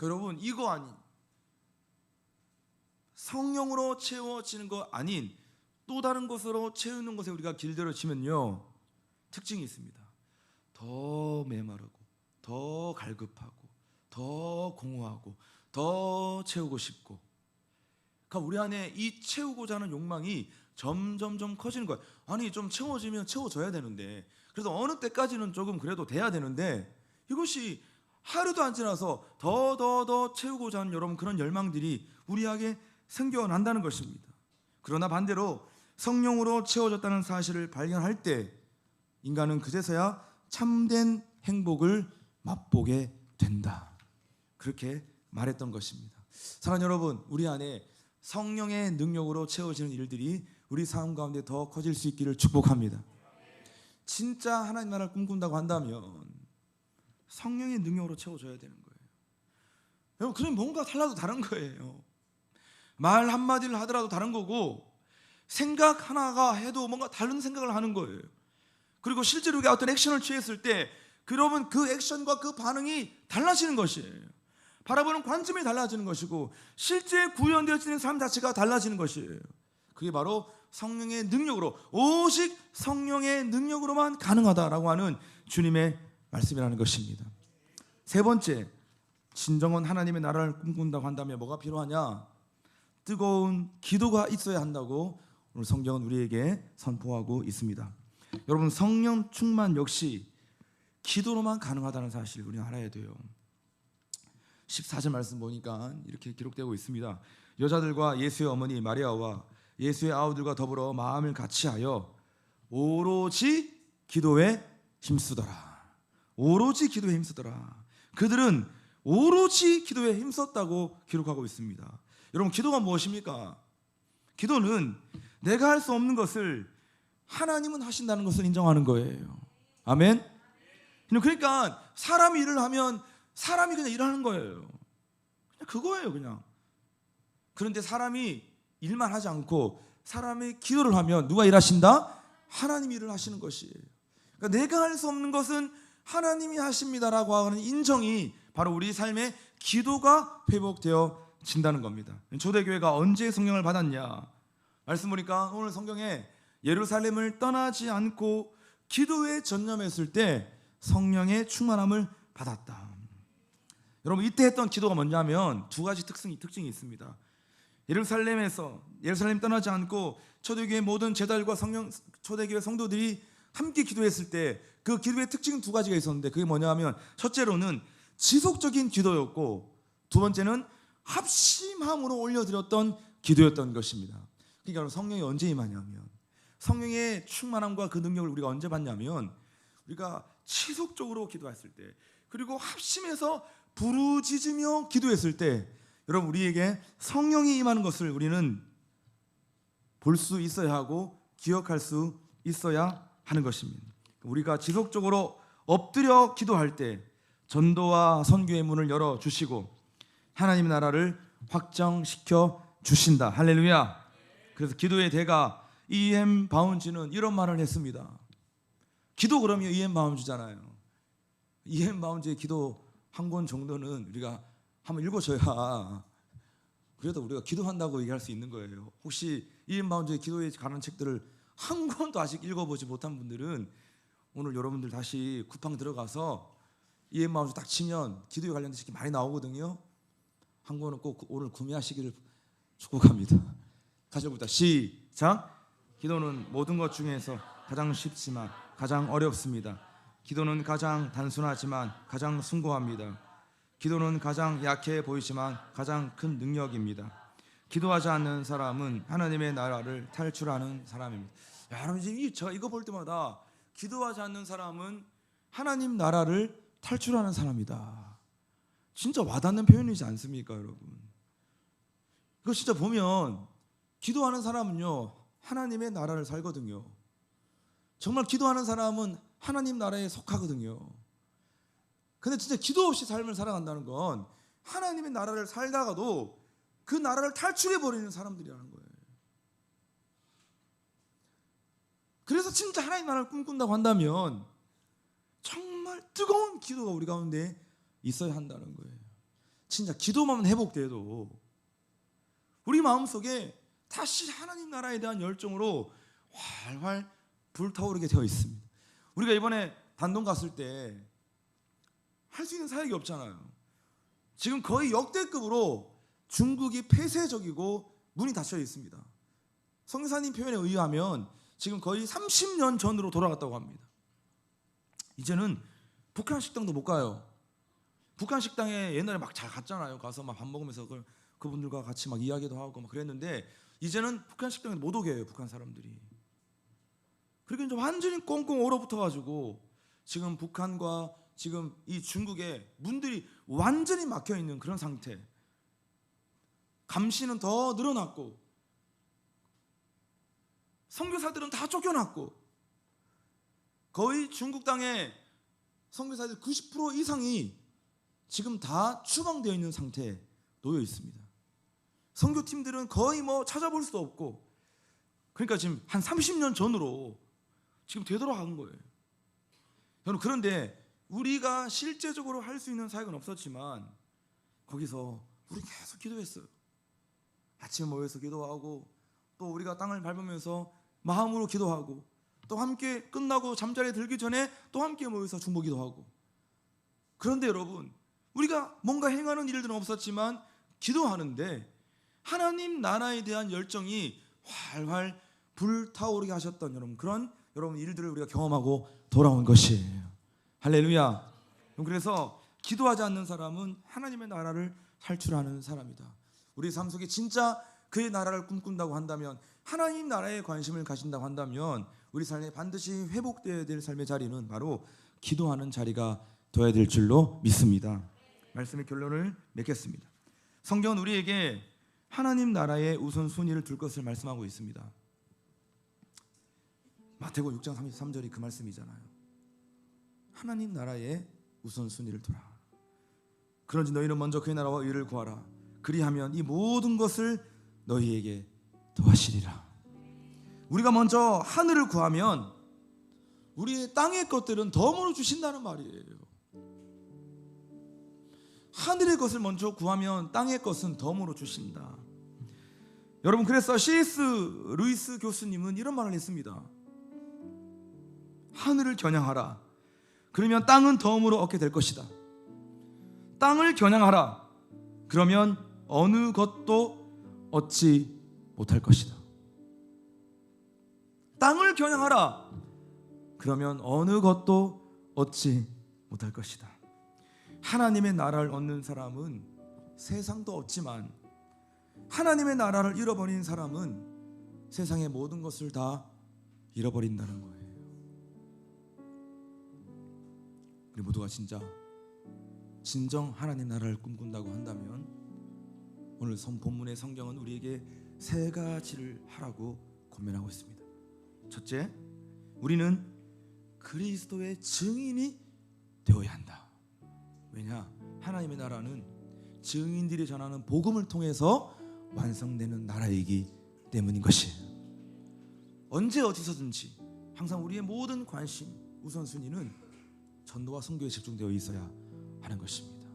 여러분 이거 아닌 성령으로 채워지는 거 아닌 또 다른 것으로 채우는 것에 우리가 길들여지면요 특징이 있습니다. 더 메마르고 더 갈급하고 더 공허하고 더 채우고 싶고, 그러니까 우리 안에 이 채우고자 하는 욕망이 점점점 커지는 거예요. 아니 좀 채워지면 채워져야 되는데, 그래도 어느 때까지는 조금 그래도 돼야 되는데, 이것이 하루도 안 지나서 더 채우고자 하는 여러분 그런 열망들이 우리에게 생겨난다는 것입니다. 그러나 반대로 성령으로 채워졌다는 사실을 발견할 때 인간은 그제서야 참된 행복을 맛보게 된다, 그렇게 말했던 것입니다. 사랑하는 여러분, 우리 안에 성령의 능력으로 채워지는 일들이 우리 삶 가운데 더 커질 수 있기를 축복합니다. 진짜 하나님 나라를 꿈꾼다고 한다면 성령의 능력으로 채워져야 되는 거예요. 여러분, 그럼 뭔가 달라도 다른 거예요. 말 한마디를 하더라도 다른 거고, 생각 하나가 해도 뭔가 다른 생각을 하는 거예요. 그리고 실제로 우리가 어떤 액션을 취했을 때 그러면 그 액션과 그 반응이 달라지는 것이에요. 바라보는 관점이 달라지는 것이고 실제 구현되어지는 삶 자체가 달라지는 것이에요. 그게 바로 성령의 능력으로, 오직 성령의 능력으로만 가능하다라고 하는 주님의 말씀이라는 것입니다. 세 번째, 진정한 하나님의 나라를 꿈꾼다고 한다면 뭐가 필요하냐? 뜨거운 기도가 있어야 한다고 오늘 성경은 우리에게 선포하고 있습니다. 여러분, 성령 충만 역시 기도로만 가능하다는 사실을 우리는 알아야 돼요. 14절 말씀 보니까 이렇게 기록되고 있습니다. 여자들과 예수의 어머니 마리아와 예수의 아우들과 더불어 마음을 같이하여 오로지 기도에 힘쓰더라. 오로지 기도에 힘쓰더라. 그들은 오로지 기도에 힘썼다고 기록하고 있습니다. 여러분, 기도가 무엇입니까? 기도는 내가 할 수 없는 것을 하나님은 하신다는 것을 인정하는 거예요. 아멘. 그러니까 사람이 일을 하면 사람이 그냥 일하는 거예요. 그냥 그거예요, 그냥. 그런데 사람이 일만 하지 않고 사람이 기도를 하면 누가 일하신다? 하나님이 일을 하시는 것이에요. 그러니까 내가 할 수 없는 것은 하나님이 하십니다라고 하는 인정이 바로 우리 삶의 기도가 회복되어진다는 겁니다. 초대교회가 언제 성령을 받았냐? 말씀 보니까 오늘 성경에 예루살렘을 떠나지 않고 기도에 전념했을 때 성령의 충만함을 받았다. 여러분, 이때 했던 기도가 뭐냐면 두 가지 특징이 있습니다. 예루살렘 떠나지 않고 초대교회 모든 제자들과 초대교회 성도들이 함께 기도했을 때 그 기도의 특징 두 가지가 있었는데, 그게 뭐냐면 첫째로는 지속적인 기도였고, 두 번째는 합심함으로 올려드렸던 기도였던 것입니다. 그러니까 성령이 언제 임하냐면, 성령의 충만함과 그 능력을 우리가 언제 받냐면 우리가 지속적으로 기도했을 때, 그리고 합심해서 부르짖으며 기도했을 때, 여러분, 우리에게 성령이 임하는 것을 우리는 볼 수 있어야 하고 기억할 수 있어야 하는 것입니다. 우리가 지속적으로 엎드려 기도할 때 전도와 선교의 문을 열어주시고 하나님의 나라를 확정시켜 주신다. 할렐루야. 그래서 기도의 대가 E.M. 바운지는 이런 말을 했습니다. 기도 그러면 E.M. 바운지잖아요. E.M. 바운지의 기도 한 권 정도는 우리가 한번 읽어줘야 그래도 우리가 기도한다고 얘기할 수 있는 거예요. 혹시 E.M. 바운지의 기도에 관한 책들을 한 권도 아직 읽어보지 못한 분들은 오늘 여러분들 다시 쿠팡 들어가서 E.M. 바운지 딱 치면 기도에 관련된 책이 많이 나오거든요. 한 권은 꼭 오늘 구매하시기를 축복합니다. 다시 해봅니다. 시작. 기도는 모든 것 중에서 가장 쉽지만 가장 어렵습니다. 기도는 가장 단순하지만 가장 숭고합니다. 기도는 가장 약해 보이지만 가장 큰 능력입니다. 기도하지 않는 사람은 하나님의 나라를 탈출하는 사람입니다. 여러분, 제가 이거 볼 때마다 기도하지 않는 사람은 하나님 나라를 탈출하는 사람이다. 진짜 와닿는 표현이지 않습니까, 여러분? 이거 진짜 보면 기도하는 사람은요 하나님의 나라를 살거든요. 정말 기도하는 사람은 하나님 나라에 속하거든요. 근데 진짜 기도 없이 삶을 살아간다는 건 하나님의 나라를 살다가도 그 나라를 탈출해 버리는 사람들이라는 거예요. 그래서 진짜 하나님 나라를 꿈꾼다고 한다면 정말 뜨거운 기도가 우리 가운데 있어야 한다는 거예요. 진짜 기도만 회복돼도 우리 마음속에 다시 하나님 나라에 대한 열정으로 활활 불타오르게 되어 있습니다. 우리가 이번에 단동 갔을 때 할 수 있는 사역이 없잖아요. 지금 거의 역대급으로 중국이 폐쇄적이고 문이 닫혀 있습니다. 성교사님 표현에 의하면 지금 거의 30년 전으로 돌아갔다고 합니다. 이제는 북한 식당도 못 가요. 북한 식당에 옛날에 막 잘 갔잖아요. 가서 막 밥 먹으면서 그분들과 같이 막 이야기도 하고 막 그랬는데 이제는 북한 식당에 못 오게 해요. 북한 사람들이. 그러니까 이제 완전히 꽁꽁 얼어붙어가지고 지금 북한과 지금 이 중국의 문들이 완전히 막혀 있는 그런 상태. 감시는 더 늘어났고 선교사들은 다 쫓겨났고 거의 중국 땅에 선교사들 90% 이상이 지금 다 추방되어 있는 상태에 놓여 있습니다. 선교팀들은 거의 뭐 찾아볼 수도 없고 그러니까 지금 한 30년 전으로 지금 되돌아간 거예요. 여러분 그런데 우리가 실제적으로 할 수 있는 사역은 없었지만 거기서 우리 계속 기도했어요. 아침에 모여서 기도하고 또 우리가 땅을 밟으면서 마음으로 기도하고 또 함께 끝나고 잠자리에 들기 전에 또 함께 모여서 중보 기도하고 그런데 여러분 우리가 뭔가 행하는 일들은 없었지만 기도하는데 하나님 나라에 대한 열정이 활활 불타오르게 하셨던 여러분 일들을 우리가 경험하고 돌아온 것이에요. 할렐루야. 그래서 기도하지 않는 사람은 하나님의 나라를 탈출하는 사람이다. 우리 삶 속에 진짜 그의 나라를 꿈꾼다고 한다면 하나님 나라에 관심을 가진다고 한다면 우리 삶에 반드시 회복되어야 될 삶의 자리는 바로 기도하는 자리가 되어야 될 줄로 믿습니다. 말씀의 결론을 맺겠습니다. 성경은 우리에게 하나님 나라의 우선순위를 둘 것을 말씀하고 있습니다. 마태복음 6장 33절이 그 말씀이잖아요. 하나님 나라의 우선순위를 두라. 그런지 너희는 먼저 그의 나라와 의를 구하라. 그리하면 이 모든 것을 너희에게 더하시리라. 우리가 먼저 하늘을 구하면 우리의 땅의 것들은 덤으로 주신다는 말이에요. 하늘의 것을 먼저 구하면 땅의 것은 덤으로 주신다. 여러분 그래서 C.S. 루이스 교수님은 이런 말을 했습니다. 하늘을 겨냥하라. 그러면 땅은 덤으로 얻게 될 것이다. 땅을 겨냥하라. 그러면 어느 것도 얻지 못할 것이다. 땅을 겨냥하라. 그러면 어느 것도 얻지 못할 것이다. 하나님의 나라를 얻는 사람은 세상도 얻지만 하나님의 나라를 잃어버린 사람은 세상의 모든 것을 다 잃어버린다는 거예요. 우리 모두가 진정 하나님 나라를 꿈꾼다고 한다면 오늘 본문의 성경은 우리에게 세 가지를 하라고 권면하고 있습니다. 첫째, 우리는 그리스도의 증인이 되어야 한다. 왜냐? 하나님의 나라는 증인들이 전하는 복음을 통해서 완성되는 나라이기 때문인 것이에요. 언제 어디서든지 항상 우리의 모든 관심, 우선순위는 전도와 선교에 집중되어 있어야 하는 것입니다.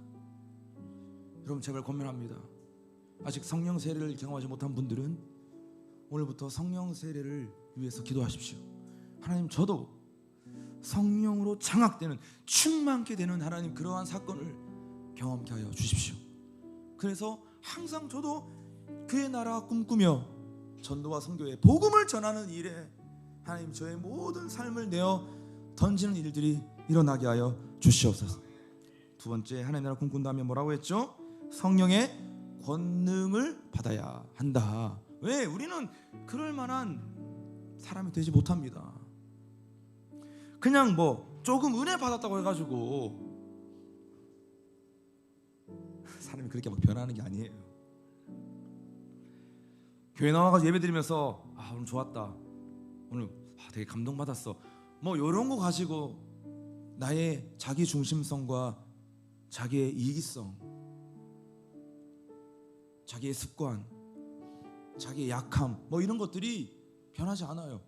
여러분 제발 권면합니다. 아직 성령 세례를 경험하지 못한 분들은 오늘부터 성령 세례를 위해서 기도하십시오. 하나님 저도 성령으로 장악되는 충만케 되는 하나님 그러한 사건을 경험케 하여 주십시오. 그래서 항상 저도 그의 나라 꿈꾸며 전도와 선교의 복음을 전하는 일에 하나님 저의 모든 삶을 내어 던지는 일들이 일어나게 하여 주시옵소서. 두 번째, 하나님 나라 꿈꾼다면 뭐라고 했죠? 성령의 권능을 받아야 한다. 왜? 우리는 그럴 만한 사람이 되지 못합니다. 그냥 조금 은혜 받았다고 해가지고 사람이 그렇게 막 변하는 게 아니에요. 교회 나와가지고 예배 드리면서 오늘 좋았다, 오늘 되게 감동받았어, 이런 거 가지고 나의 자기 중심성과 자기의 이기성, 자기의 습관, 자기의 약함 뭐 이런 것들이 변하지 않아요.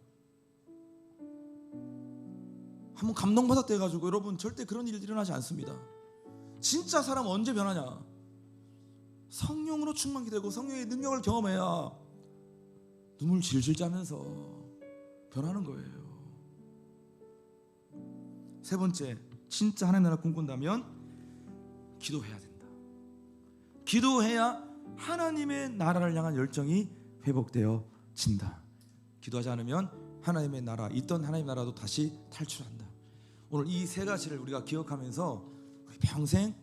한번 감동받았다 해가지고 여러분 절대 그런 일이 일어나지 않습니다. 진짜 사람 언제 변하냐? 성령으로 충만히 되고 성령의 능력을 경험해야 눈물 질질 짜면서 변하는 거예요. 세 번째, 진짜 하나님 나라 꿈꾼다면 기도해야 된다. 기도해야 하나님의 나라를 향한 열정이 회복되어진다. 기도하지 않으면 하나님의 나라, 있던 하나님의 나라도 다시 탈출한다. 오늘 이 세 가지를 우리가 기억하면서 평생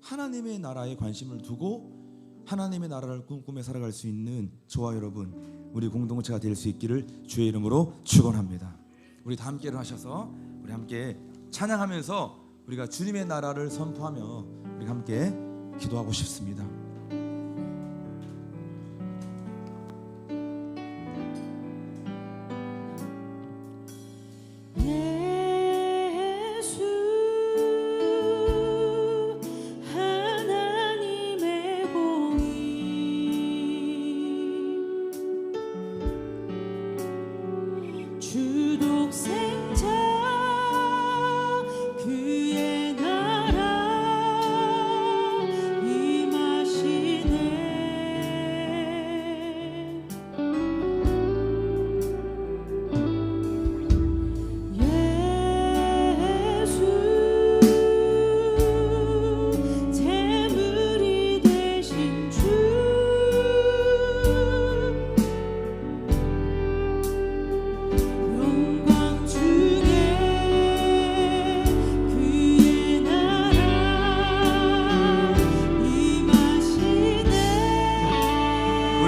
하나님의 나라에 관심을 두고 하나님의 나라를 꿈꾸며 살아갈 수 있는 저와 여러분, 우리 공동체가 될 수 있기를 주의 이름으로 축원합니다. 우리 다 함께 일어나셔서 우리 함께 찬양하면서 우리가 주님의 나라를 선포하며 우리 함께 기도하고 싶습니다.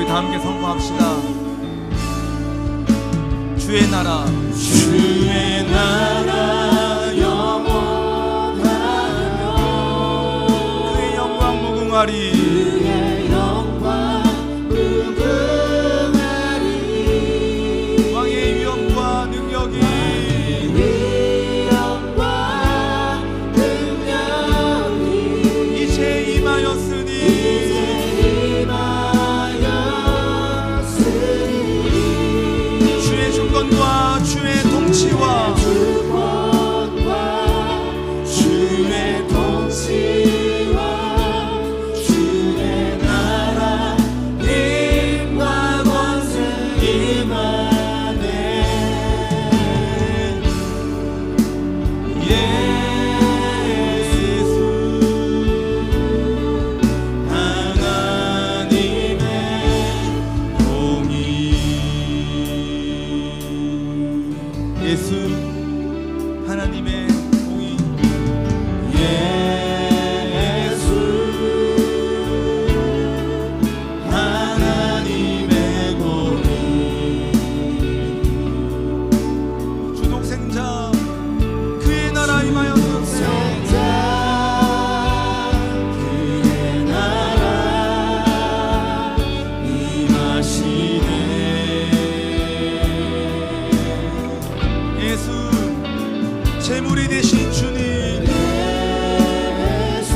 함께 선포합시다. 주의 나라, 주의 나라 영원하며 그의 영광 무궁하리, 그의 영광 무궁하리. 왕의 위엄과 능력이, 위엄과 능력이 이제 임하였으니, 주권과 주의 통치와 주의 통치와 주의 나라 힘과 권세 임하네. 예수 하나님의 공의. 예수 하나님의 공의, 예수 하나님의 공의. 주독생자 그의 나라 임하였으니, 그의 나라 임하시네. 예수 재물이 되신 주님, 예수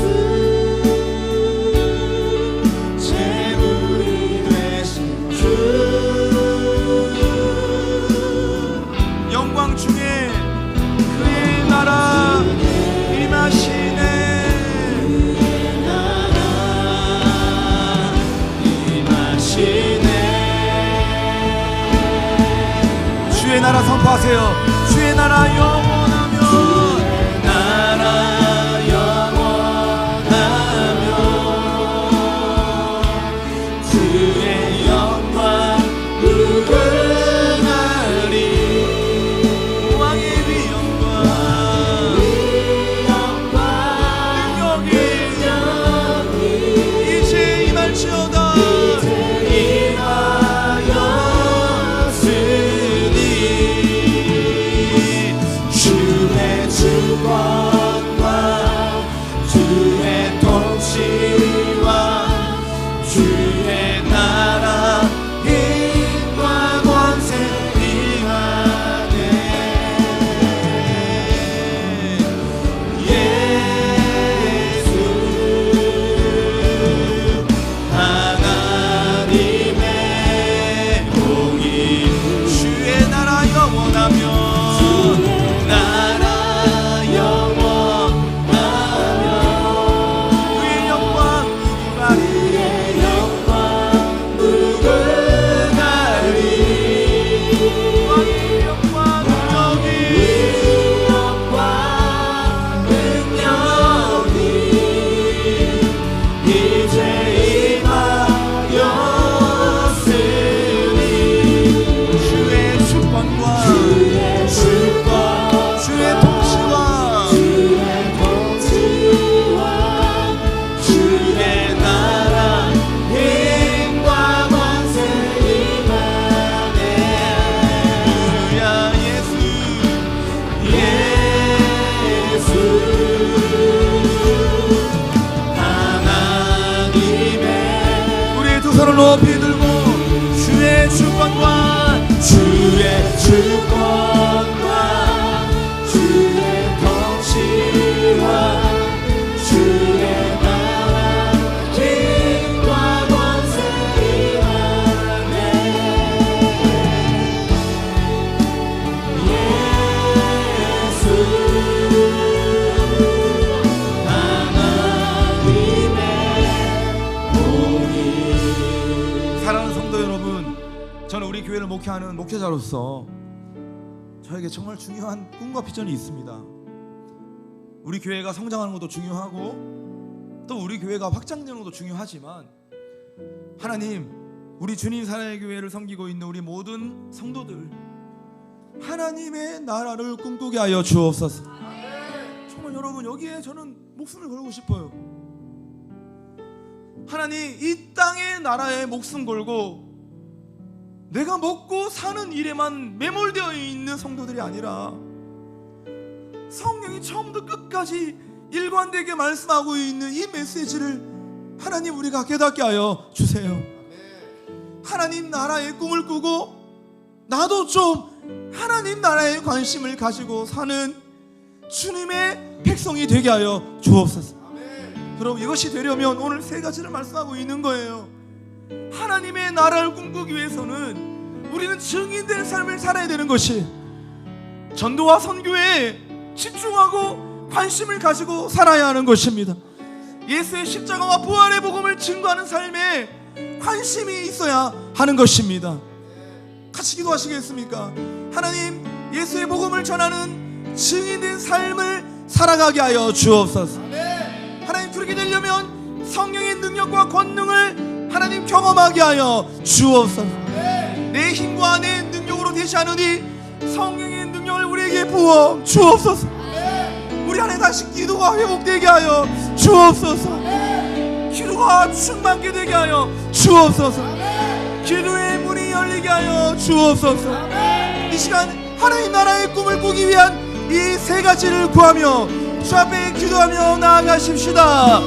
재물이 되신 주, 영광 중에 그의 나라 임하시네. 그의 나라 임하시네. 주의 나라 선포하세요. 주의 나라 영원하며, 주의 나라 영원하며 주의 영광 무궁하리. 왕의 위엄과 능력이 이제 임할지어다. 임하였으니 주의 목회하는 목회자로서 저에게 정말 중요한 꿈과 비전이 있습니다. 우리 교회가 성장하는 것도 중요하고 또 우리 교회가 확장되는 것도 중요하지만 하나님, 우리 주님 사랑의 교회를 섬기고 있는 우리 모든 성도들 하나님의 나라를 꿈꾸게 하여 주옵소서. 정말 여러분, 여기에 저는 목숨을 걸고 싶어요. 하나님, 이 땅의 나라에 목숨 걸고 내가 먹고 사는 일에만 매몰되어 있는 성도들이 아니라 성령이 처음부터 끝까지 일관되게 말씀하고 있는 이 메시지를 하나님 우리가 깨닫게 하여 주세요. 하나님 나라의 꿈을 꾸고 나도 좀 하나님 나라에 관심을 가지고 사는 주님의 백성이 되게 하여 주옵소서. 여러분, 이것이 되려면 오늘 세 가지를 말씀하고 있는 거예요. 하나님의 나라를 꿈꾸기 위해서는 우리는 증인된 삶을 살아야 되는 것이, 전도와 선교에 집중하고 관심을 가지고 살아야 하는 것입니다. 예수의 십자가와 부활의 복음을 증거하는 삶에 관심이 있어야 하는 것입니다. 같이 기도하시겠습니까? 하나님, 예수의 복음을 전하는 증인된 삶을 살아가게 하여 주옵소서. 하나님, 그렇게 되려면 성령의 능력과 권능을 하나님 경험하게 하여 주옵소서. 내 힘과 내 능력으로 되지 않으니 성령의 능력을 우리에게 부어 주옵소서. 우리 안에 다시 기도가 회복되게 하여 주옵소서. 기도가 충만케 되게 하여 주옵소서. 기도의 문이 열리게 하여 주옵소서. 이 시간 하나님 나라의 꿈을 꾸기 위한 이 세 가지를 구하며 주 앞에 기도하며 나아가십시다.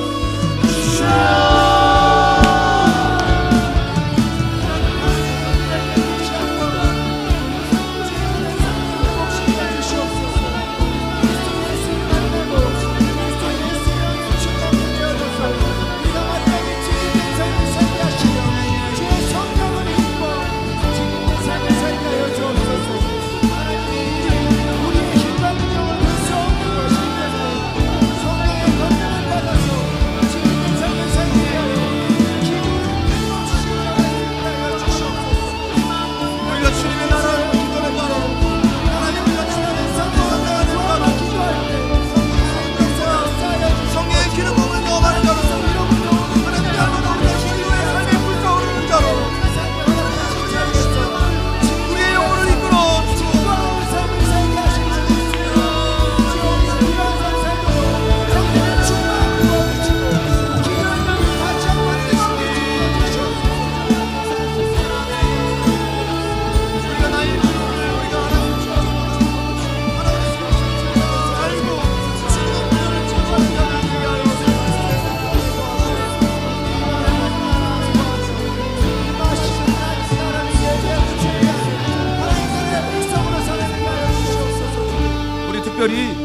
특별히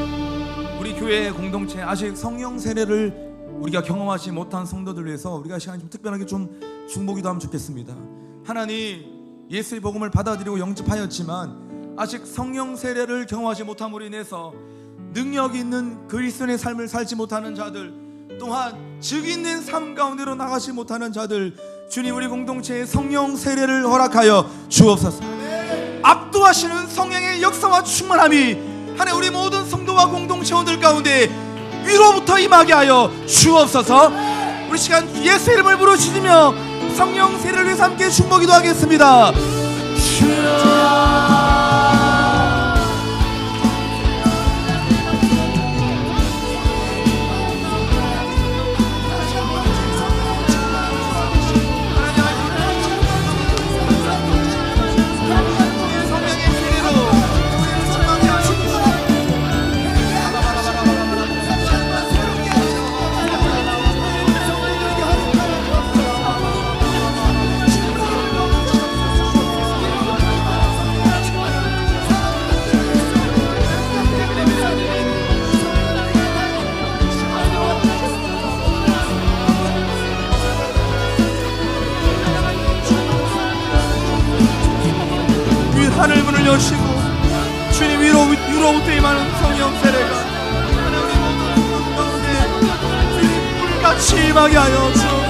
우리 교회 공동체 아직 성령 세례를 우리가 경험하지 못한 성도들 위해서 우리가 시간 좀 특별하게 좀 중보기도 하면 좋겠습니다. 하나님, 예수의 복음을 받아들이고 영접하였지만 아직 성령 세례를 경험하지 못함으로 인해서 능력 있는 그리스도인의 삶을 살지 못하는 자들, 또한 증인된 삶 가운데로 나가지 못하는 자들, 주님 우리 공동체에 성령 세례를 허락하여 주옵소서. 압도하시는 성령의 역사와 충만함이 하나님 우리 모든 성도와 공동체원들 가운데 위로부터 임하게 하여 주옵소서. 우리 시간 예수의 이름을 부르짖으며 성령 세례를 위해서 함께 중보기도 하겠습니다. 하늘 문을 여시고 주님 위로부터 임하는 성령 세례가 하나님 우리 모든 가운데 주님 불같이 임하게 하여 주옵소서.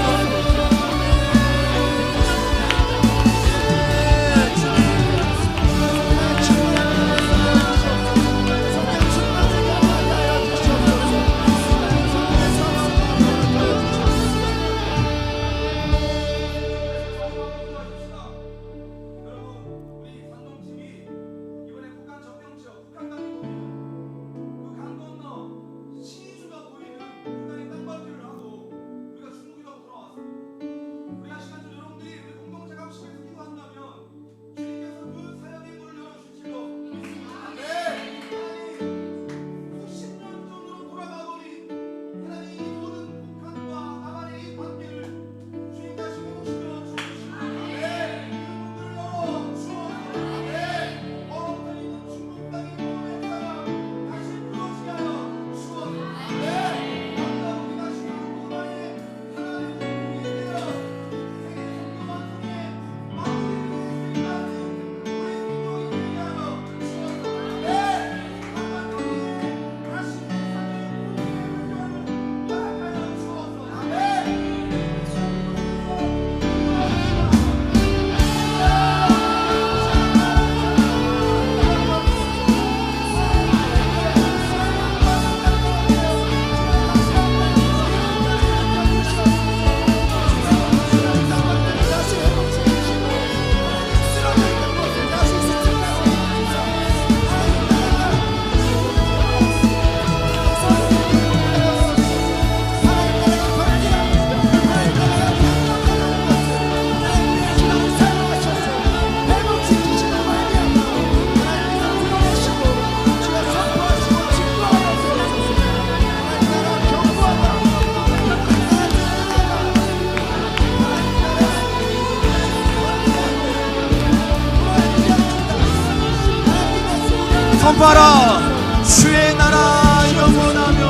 선포하라. 주의 나라 영원하며,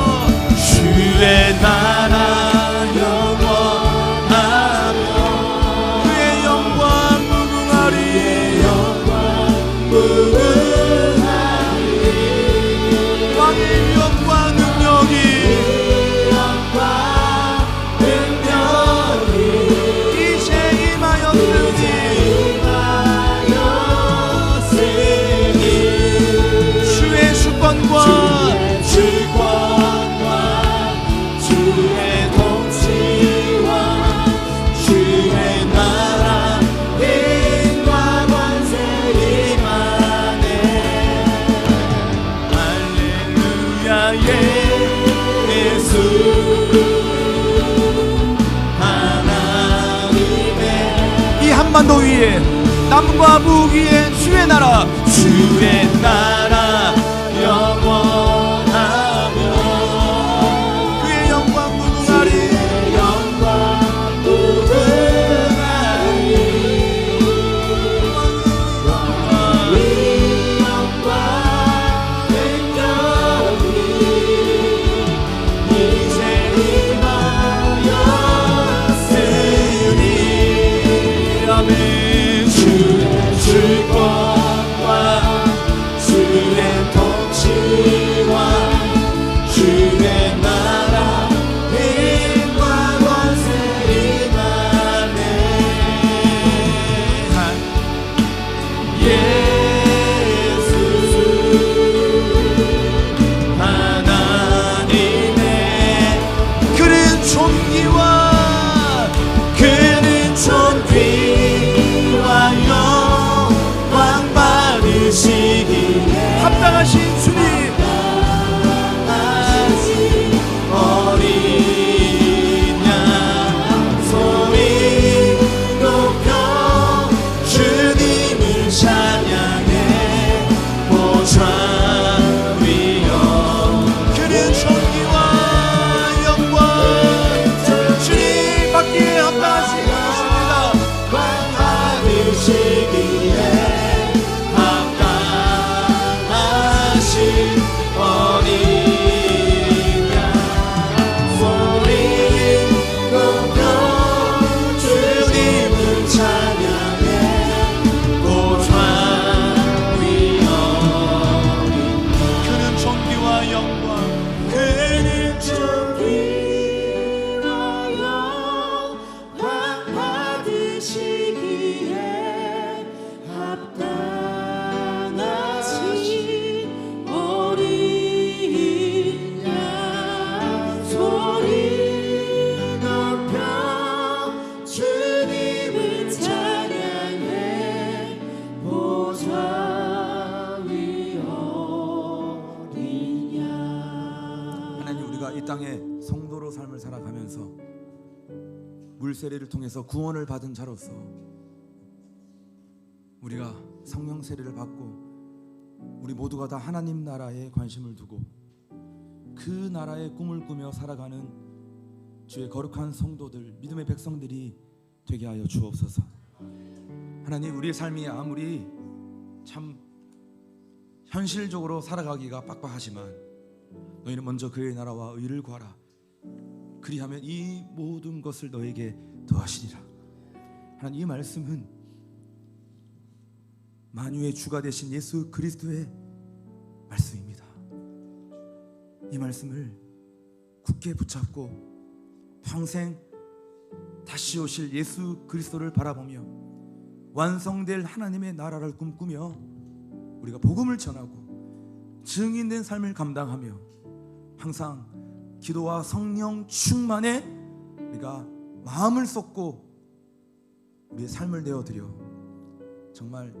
주의 나라 영원하며 그의 영광 무궁하리. 왕의 위엄과 능력이 이제 임하였으니 주의 주권과 주의 통치와 주의 나라 힘과 권세 임하네. 할렐루야. 예수 하나님의 이 한반도 위에 남과 북위에 주의 나라 영원하며 그의 영광 무궁하리. 합당하신 주님, 어린 양 소리 높여 주님을 찬양해. 보좌 위여 그는 존귀와 영광 주님 받기에 합당하신 것입니다. 받으시기에 어린 양 소리 높여 주님을 찬양해. 보좌 위여 그는 존귀와 영광 그는 존귀와 영광 받으시기에 합당하신 어린 양 소리 높여 주님을 찬양해. 보좌 위 어린 양. 하나님, 우리가 이 땅에 성도로 삶을 살아가면서 물세례를 통해서 구원을 받은 자로서 우리가 성령 세례를 받고 우리 모두가 다 하나님 나라에 관심을 두고 그 나라의 꿈을 꾸며 살아가는 주의 거룩한 성도들, 믿음의 백성들이 되게 하여 주옵소서. 하나님, 우리의 삶이 아무리 참 현실적으로 살아가기가 빡빡하지만 너희는 먼저 그의 나라와 의를 구하라. 그리하면 이 모든 것을 너에게 더하시리라. 하나님, 이 말씀은 만유의 주가 되신 예수 그리스도의 말씀입니다. 이 말씀을 굳게 붙잡고 평생 다시 오실 예수 그리스도를 바라보며 완성될 하나님의 나라를 꿈꾸며 우리가 복음을 전하고 증인된 삶을 감당하며 항상 기도와 성령 충만에 우리가 마음을 쏟고 우리의 삶을 내어드려 정말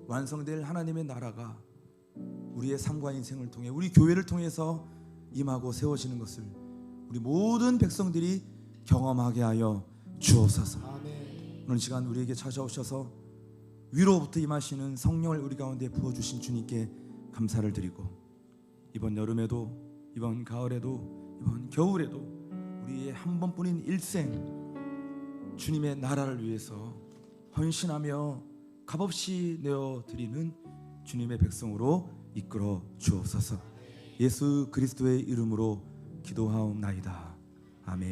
완성될 하나님의 나라가 우리의 삶과 인생을 통해 우리 교회를 통해서 임하고 세워지는 것을 우리 모든 백성들이 경험하게 하여 주옵소서. 오늘 시간 우리에게 찾아오셔서 위로부터 임하시는 성령을 우리 가운데 부어주신 주님께 감사를 드리고 이번 여름에도 이번 가을에도 이번 겨울에도 우리의 한 번뿐인 일생 주님의 나라를 위해서 헌신하며 값없이 내어드리는 주님의 백성으로 이끌어 주옵소서. 예수 그리스도의 이름으로 기도하옵나이다. 아멘.